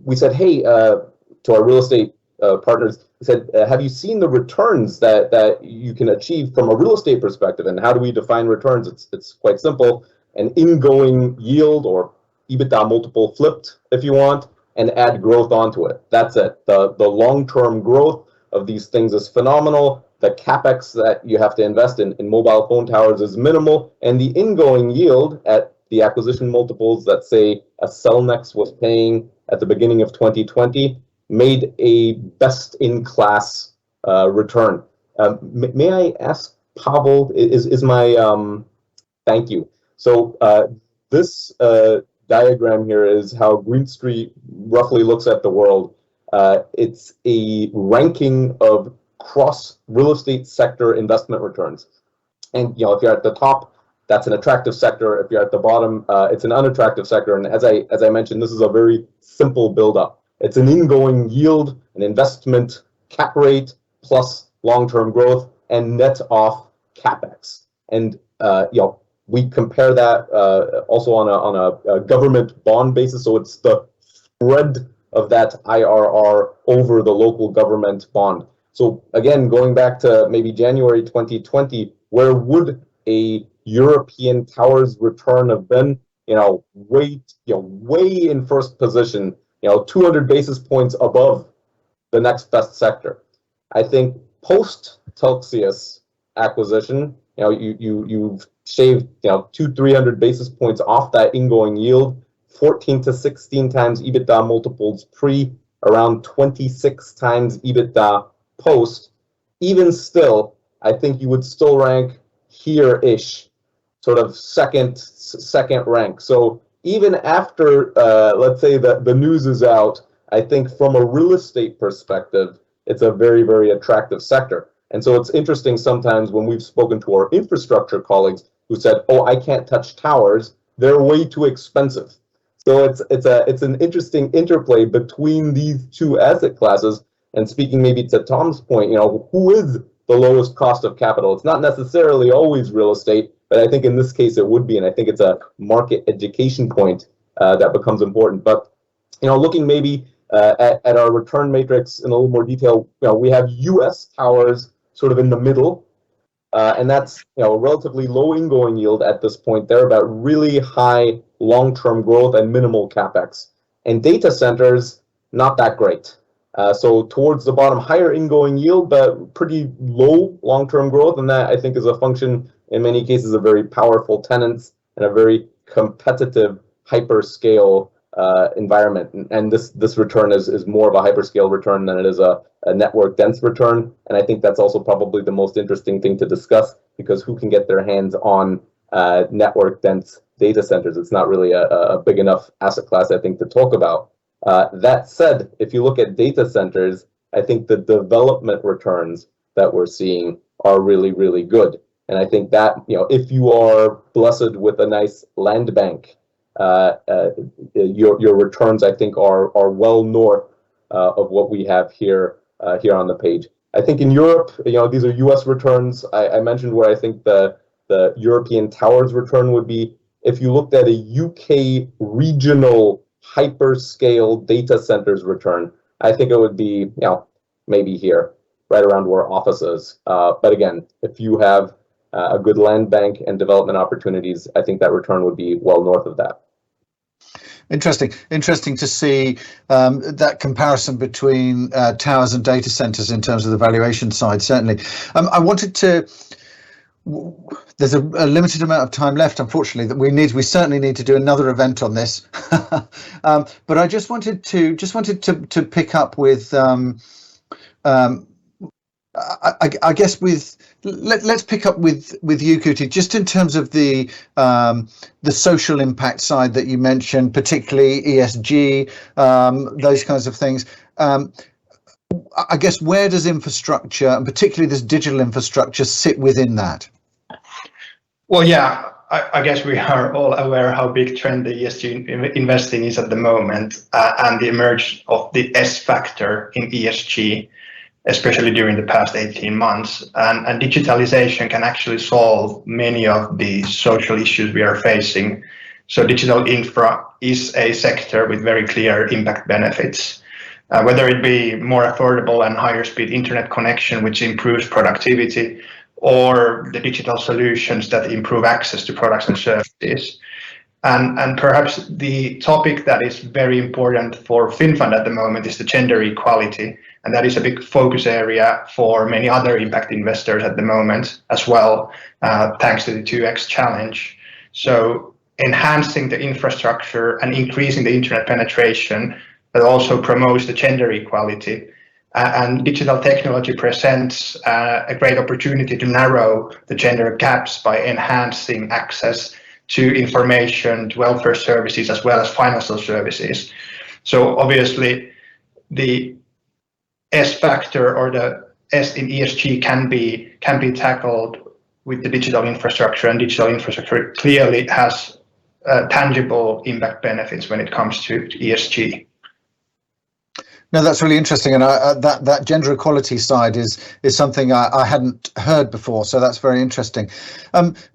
We said, hey, to our real estate partners, we said, have you seen the returns that you can achieve from a real estate perspective? And how do we define returns? It's quite simple: an ingoing yield, or EBITDA multiple flipped, if you want, and add growth onto it. That's it. The long-term growth of these things is phenomenal. The capex that you have to invest in mobile phone towers is minimal, and the ingoing yield at the acquisition multiples that, say, a Cellnex was paying at the beginning of 2020 made a best-in-class return. May I ask, Pavel, is my thank you. So this diagram here is how Green Street roughly looks at the world. It's a ranking of cross real estate sector investment returns. And if you're at the top, that's an attractive sector. If you're at the bottom, it's an unattractive sector. And as I mentioned, this is a very simple build-up. It's an ingoing yield, an investment cap rate plus long-term growth, and net off capex. And we compare that also on a government bond basis. So it's the spread of that IRR over the local government bond. So again, going back to maybe January 2020, where would a European towers return have been, way in first position, 200 basis points above the next best sector. I think post Telxius acquisition, you've shaved 200-300 basis points off that ingoing yield, 14 to 16 times EBITDA multiples pre, around 26 times EBITDA post. Even still, I think you would still rank here-ish, sort of second rank. So even after, let's say that the news is out, I think from a real estate perspective, it's a very, very attractive sector. And so it's interesting sometimes when we've spoken to our infrastructure colleagues who said, "Oh, I can't touch towers; they're way too expensive." So it's an interesting interplay between these two asset classes. And speaking maybe to Tom's point, who is the lowest cost of capital? It's not necessarily always real estate, but I think in this case it would be, and I think it's a market education point that becomes important. But looking maybe at our return matrix in a little more detail, we have U.S. towers sort of in the middle, and that's a relatively low ingoing yield at this point. They're about really high long-term growth and minimal capex, and data centers not that great. So towards the bottom, higher ingoing yield, but pretty low long-term growth, and that I think is a function in many cases of very powerful tenants and a very competitive hyperscale environment. And this return is more of a hyperscale return than it is a network dense return. And I think that's also probably the most interesting thing to discuss, because who can get their hands on network dense data centers? It's not really a big enough asset class, I think, to talk about. That said, if you look at data centers, I think the development returns that we're seeing are really, really good. And I think that, if you are blessed with a nice land bank, your returns, I think, are well north of what we have here on the page. I think in Europe, these are U.S. returns. I mentioned where I think the European towers return would be. If you looked at a UK regional hyperscale data centers return, I think it would be, maybe here, right around where office is. But again, if you have a good land bank and development opportunities, I think that return would be well north of that. Interesting to see that comparison between towers and data centers in terms of the valuation side, certainly. I wanted to, there's a limited amount of time left, unfortunately, that we certainly need to do another event on this. But I just wanted to pick up with I guess let's pick up with you, Kuutti, just in terms of the social impact side that you mentioned, particularly ESG, those kinds of things. I guess where does infrastructure, and particularly this digital infrastructure, sit within that? Well, yeah, I guess we are all aware how big trend the ESG investing is at the moment, and the emergence of the S factor in ESG, especially during the past 18 months. And digitalization can actually solve many of the social issues we are facing. So digital infra is a sector with very clear impact benefits, whether it be more affordable and higher speed internet connection, which improves productivity, or the digital solutions that improve access to products and services. And perhaps the topic that is very important for Finnfund at the moment is the gender equality. And that is a big focus area for many other impact investors at the moment as well, thanks to the 2X challenge. So enhancing the infrastructure and increasing the internet penetration, but also promotes the gender equality. And digital technology presents a great opportunity to narrow the gender gaps by enhancing access to information, to welfare services, as well as financial services. So obviously, the S factor, or the S in ESG, can be tackled with the digital infrastructure, and digital infrastructure clearly has tangible impact benefits when it comes to ESG. No, that's really interesting, and that gender equality side is something I hadn't heard before. So that's very interesting.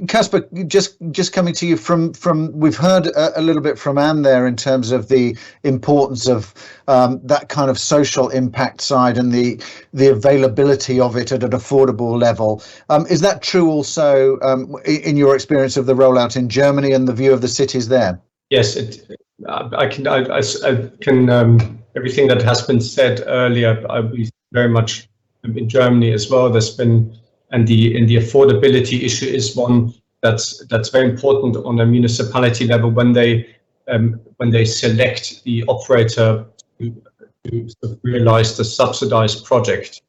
Caspar, just coming to you from we've heard a little bit from Anne there in terms of the importance of that kind of social impact side and the availability of it at an affordable level. Is that true also in your experience of the rollout in Germany and the view of the cities there? Yes, I can. Everything that has been said earlier, I believe very much in Germany as well. There's been, and the affordability issue is one that's very important on a municipality level when they select the operator to sort of realize the subsidized project.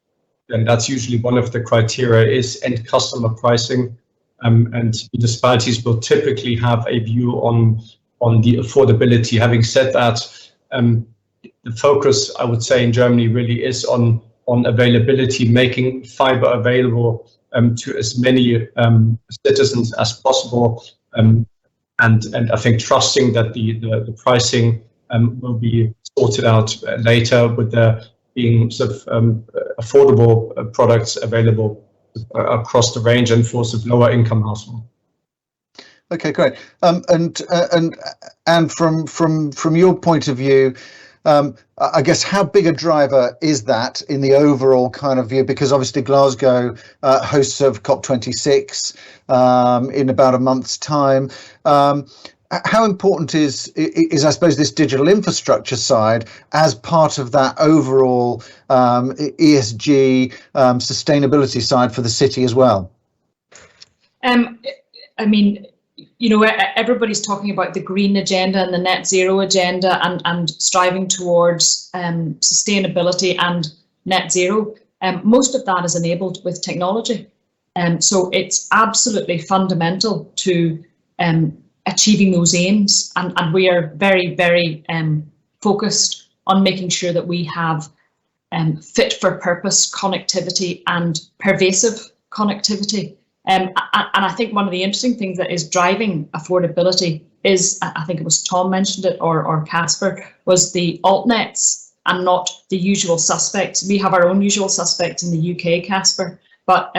And that's usually one of the criteria is end customer pricing, and municipalities will typically have a view on the affordability. Having said that, the focus, I would say, in Germany really is on availability, making fiber available to as many citizens as possible, and I think trusting that the pricing will be sorted out later, with there being sort of affordable products available across the range and for sort of lower income households. Okay, great. And from your point of view, I guess how big a driver is that in the overall kind of view? Because obviously Glasgow hosts of COP26 in about a month's time. How important is I suppose this digital infrastructure side as part of that overall ESG sustainability side for the city as well? I mean, you know, everybody's talking about the green agenda and the net zero agenda and striving towards sustainability and net zero. Most of that is enabled with technology. So it's absolutely fundamental to achieving those aims. And we are very, very focused on making sure that we have fit for purpose connectivity and pervasive connectivity. And I think one of the interesting things that is driving affordability is, I think it was Tom mentioned it or Caspar, was the altnets and not the usual suspects. We have our own usual suspects in the UK, Caspar, but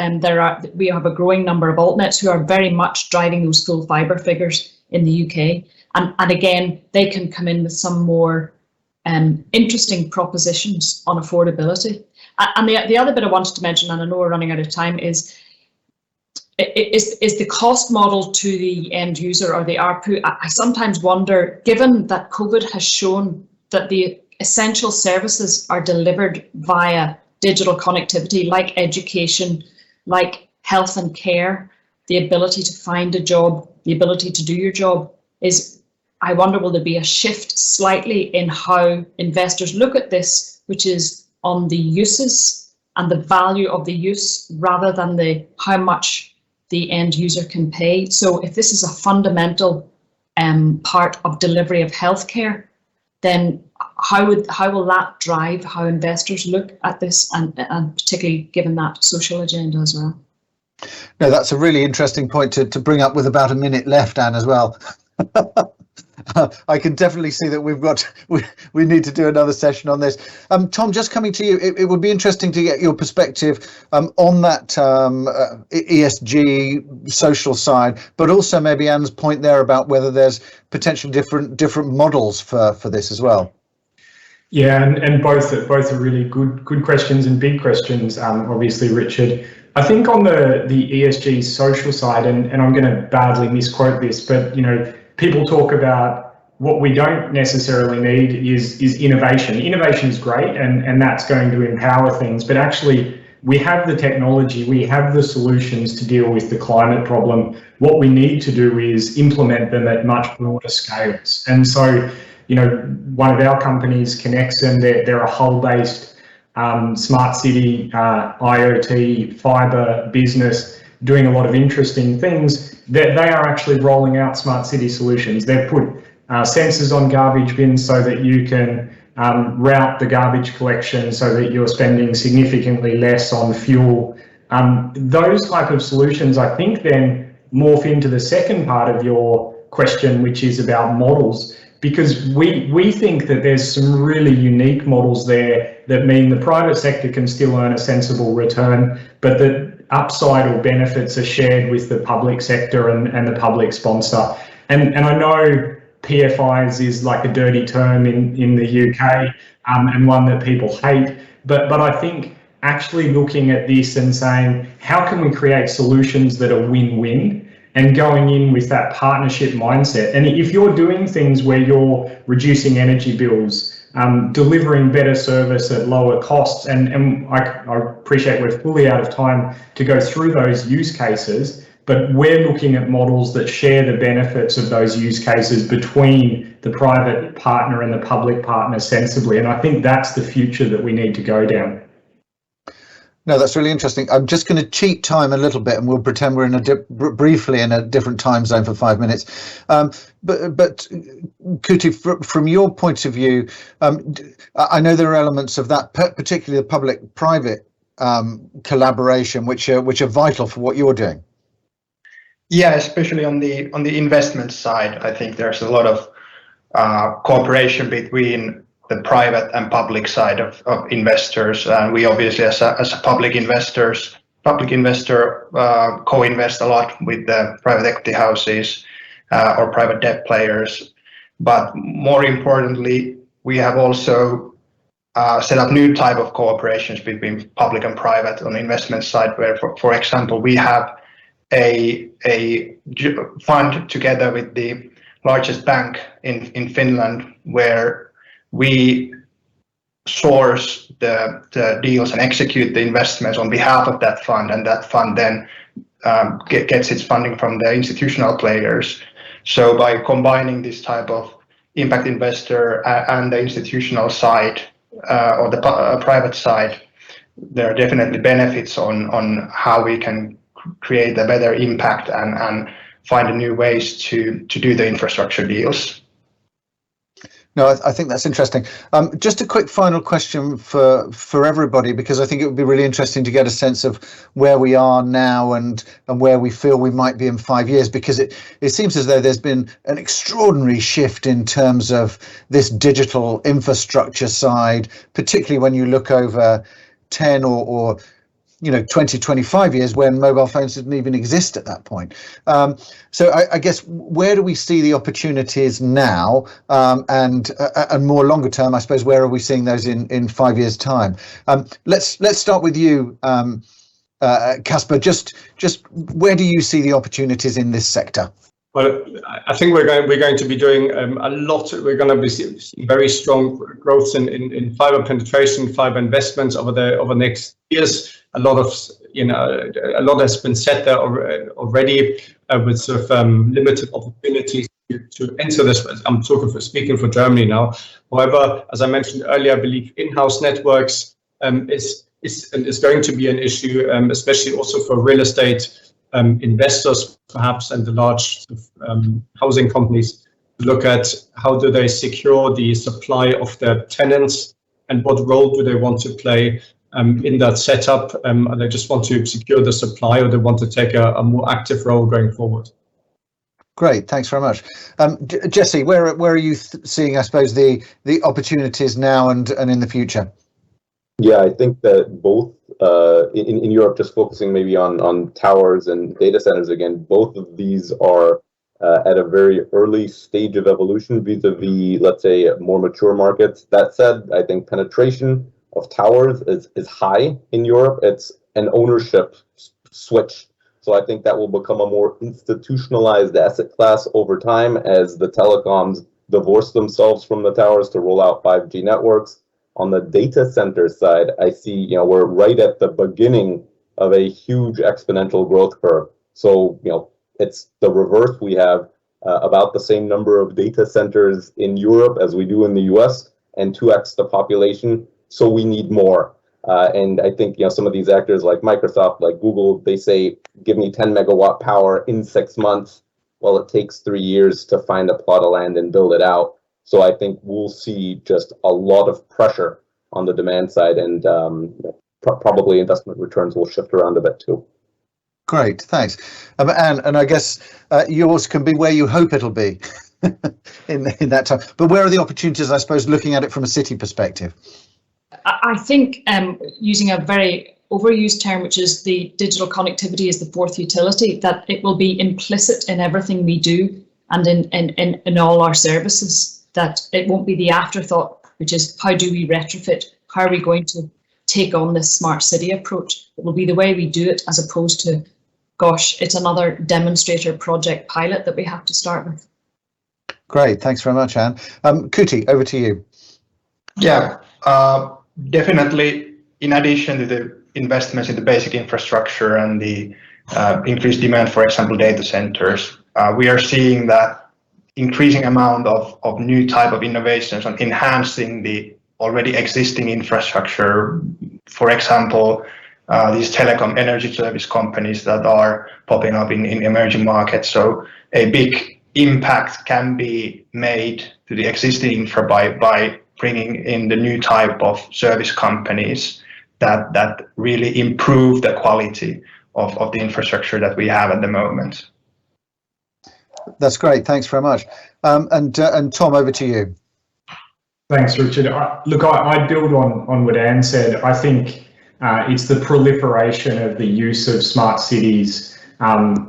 we have a growing number of altnets who are very much driving those full fibre figures in the UK. And again, they can come in with some more interesting propositions on affordability. And the other bit I wanted to mention, and I know we're running out of time, is the cost model to the end user or the ARPU. I sometimes wonder, given that COVID has shown that the essential services are delivered via digital connectivity, like education, like health and care, the ability to find a job, the ability to do your job, I wonder, will there be a shift slightly in how investors look at this, which is on the uses and the value of the use rather than how much the end user can pay. So if this is a fundamental part of delivery of healthcare, then how will that drive how investors look at this, and particularly given that social agenda as well? No, that's a really interesting point to bring up with about a minute left, Anne, as well. I can definitely see that we need to do another session on this. Tom, just coming to you, it would be interesting to get your perspective on that ESG social side, but also maybe Anne's point there about whether there's potentially different models for this as well. Yeah, and both are really good questions and big questions. Obviously, Richard. I think on the ESG social side, and I'm going to badly misquote this, but people talk about what we don't necessarily need is innovation. Innovation is great, and that's going to empower things, but actually we have the technology, we have the solutions to deal with the climate problem. What we need to do is implement them at much broader scales. And so, one of our companies, Connexon, they're a Hull-based smart city, IoT, fibre business, doing a lot of interesting things. They are actually rolling out smart city solutions. They've put sensors on garbage bins so that you can route the garbage collection so that you're spending significantly less on fuel. Those type of solutions, I think, then morph into the second part of your question, which is about models. because we think that there's some really unique models there that mean the private sector can still earn a sensible return, but the upside or benefits are shared with the public sector and the public sponsor. And I know PFIs is like a dirty term in the UK, and one that people hate, but I think actually looking at this and saying, how can we create solutions that are win-win, and going in with that partnership mindset. And if you're doing things where you're reducing energy bills, delivering better service at lower costs, and I appreciate we're fully out of time to go through those use cases, but we're looking at models that share the benefits of those use cases between the private partner and the public partner sensibly. And I think that's the future that we need to go down. No, that's really interesting. I'm just going to cheat time a little bit, and we'll pretend we're in briefly in a different time zone for 5 minutes. But Kuutti, from your point of view, I know there are elements of that, particularly the public-private collaboration, which are vital for what you're doing. Yeah, especially on the investment side, I think there's a lot of cooperation between the private and public side of investors. And we obviously, as a public investor, co-invest a lot with the private equity houses or private debt players. But more importantly, we have also set up new type of cooperations between public and private on the investment side, where, for example, we have a fund together with the largest bank in Finland, where we source the deals and execute the investments on behalf of that fund, and that fund then gets its funding from the institutional players. So by combining this type of impact investor and the institutional side or the private side, there are definitely benefits on how we can create a better impact and find new ways to do the infrastructure deals. No, I think that's interesting. Just a quick final question for everybody, because I think it would be really interesting to get a sense of where we are now and where we feel we might be in 5 years, because it seems as though there's been an extraordinary shift in terms of this digital infrastructure side, particularly when you look over 10 or 20, 25 years, when mobile phones didn't even exist at that point. So I guess, where do we see the opportunities now, and more longer term, I suppose, where are we seeing those in 5 years' time? Let's start with you, Caspar. Just where do you see the opportunities in this sector? Well, I think we're going to be doing a lot. We're going to be seeing very strong growth in fiber penetration, fiber investments over the next years. A lot has been set there already, with sort of limited opportunities to enter this. I'm speaking for Germany now. However, as I mentioned earlier, I believe in-house networks is going to be an issue, especially also for real estate investors, perhaps, and the large housing companies, to look at how do they secure the supply of their tenants, and what role do they want to play in that setup. And they just want to secure the supply, or they want to take a more active role going forward. Great, thanks very much. Jesse, where are you seeing, I suppose, the opportunities now and in the future? Yeah, I think that both in Europe, just focusing maybe on towers and data centers again, both of these are at a very early stage of evolution vis-a-vis, let's say, more mature markets. That said, I think penetration of towers is high in Europe. It's an ownership switch. So I think that will become a more institutionalized asset class over time as the telecoms divorce themselves from the towers to roll out 5G networks. On the data center side, I see, we're right at the beginning of a huge exponential growth curve. So, it's the reverse. We have about the same number of data centers in Europe as we do in the US, and 2x the population. So we need more. And I think, some of these actors like Microsoft, like Google, they say, give me 10 megawatt power in 6 months. Well, it takes 3 years to find a plot of land and build it out. So I think we'll see just a lot of pressure on the demand side, and probably investment returns will shift around a bit too. Great, thanks. And I guess yours can be where you hope it'll be. in that time. But where are the opportunities, I suppose, looking at it from a city perspective? I think using a very overused term, which is the digital connectivity is the fourth utility, that it will be implicit in everything we do and in all our services, that it won't be the afterthought, which is how do we retrofit? How are we going to take on this smart city approach? It will be the way we do it, as opposed to, gosh, it's another demonstrator project pilot that we have to start with. Great, thanks very much, Anne. Kuutti, over to you. Yeah, definitely. In addition to the investments in the basic infrastructure and the increased demand, for example, data centers, we are seeing that increasing amount of new type of innovations on enhancing the already existing infrastructure. For example, these telecom energy service companies that are popping up in emerging markets. So a big impact can be made to the existing infra by bringing in the new type of service companies that really improve the quality of the infrastructure that we have at the moment. That's great. Thanks very much. And Tom, over to you. Thanks, Richard. Look, I build on what Anne said. I think it's the proliferation of the use of smart cities.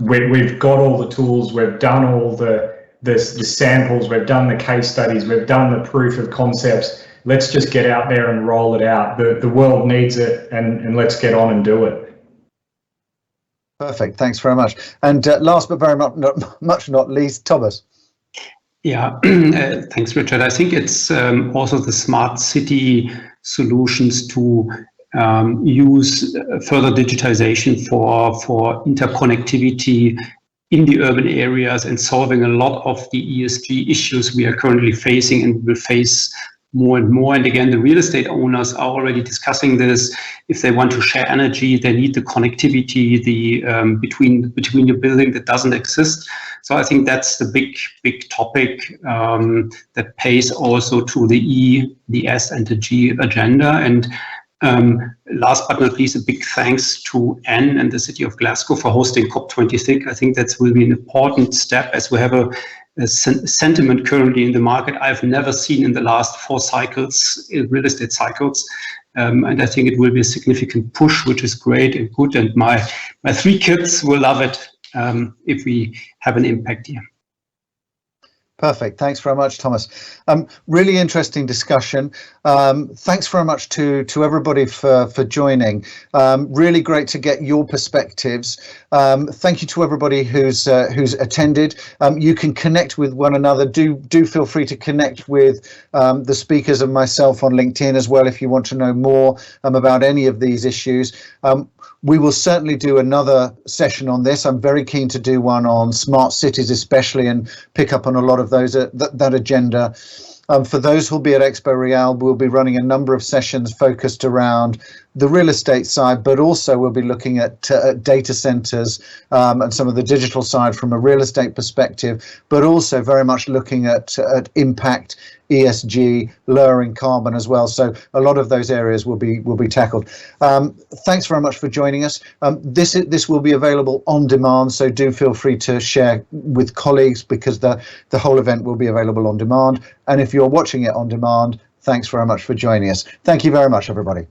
We've got all the tools, we've done all the samples, we've done the case studies, we've done the proof of concepts. Let's just get out there and roll it out. The world needs it, and let's get on and do it. Perfect. Thanks very much. And last but very much not least, Thomas. Yeah, thanks, Richard. I think it's also the smart city solutions to use further digitization for interconnectivity in the urban areas and solving a lot of the ESG issues we are currently facing and will face more and more. And again, the real estate owners are already discussing this. If they want to share energy, they need the connectivity between the building that doesn't exist. So I think that's the big topic that pays also to the E, the S, and the G agenda. And last but not least, a big thanks to Anne and the city of Glasgow for hosting COP26. I think that will be an important step, as we have a sentiment currently in the market I've never seen in the last 4 cycles, real estate cycles. And I think it will be a significant push, which is great and good. And my 3 kids will love it if we have an impact here. Perfect. Thanks very much, Thomas. Really interesting discussion. Thanks very much to everybody for joining. Really great to get your perspectives. Thank you to everybody who's attended. You can connect with one another. Do feel free to connect with the speakers and myself on LinkedIn as well if you want to know more about any of these issues. We will certainly do another session on this. I'm very keen to do one on smart cities especially, and pick up on a lot of those that agenda. For those who'll be at Expo Real, we'll be running a number of sessions focused around the real estate side, but also we'll be looking at data centers and some of the digital side from a real estate perspective, but also very much looking at impact, ESG, lowering carbon as well. So a lot of those areas will be tackled. Thanks very much for joining us. This will be available on demand, so do feel free to share with colleagues, because the whole event will be available on demand. And if you're watching it on demand, thanks very much for joining us. Thank you very much, everybody.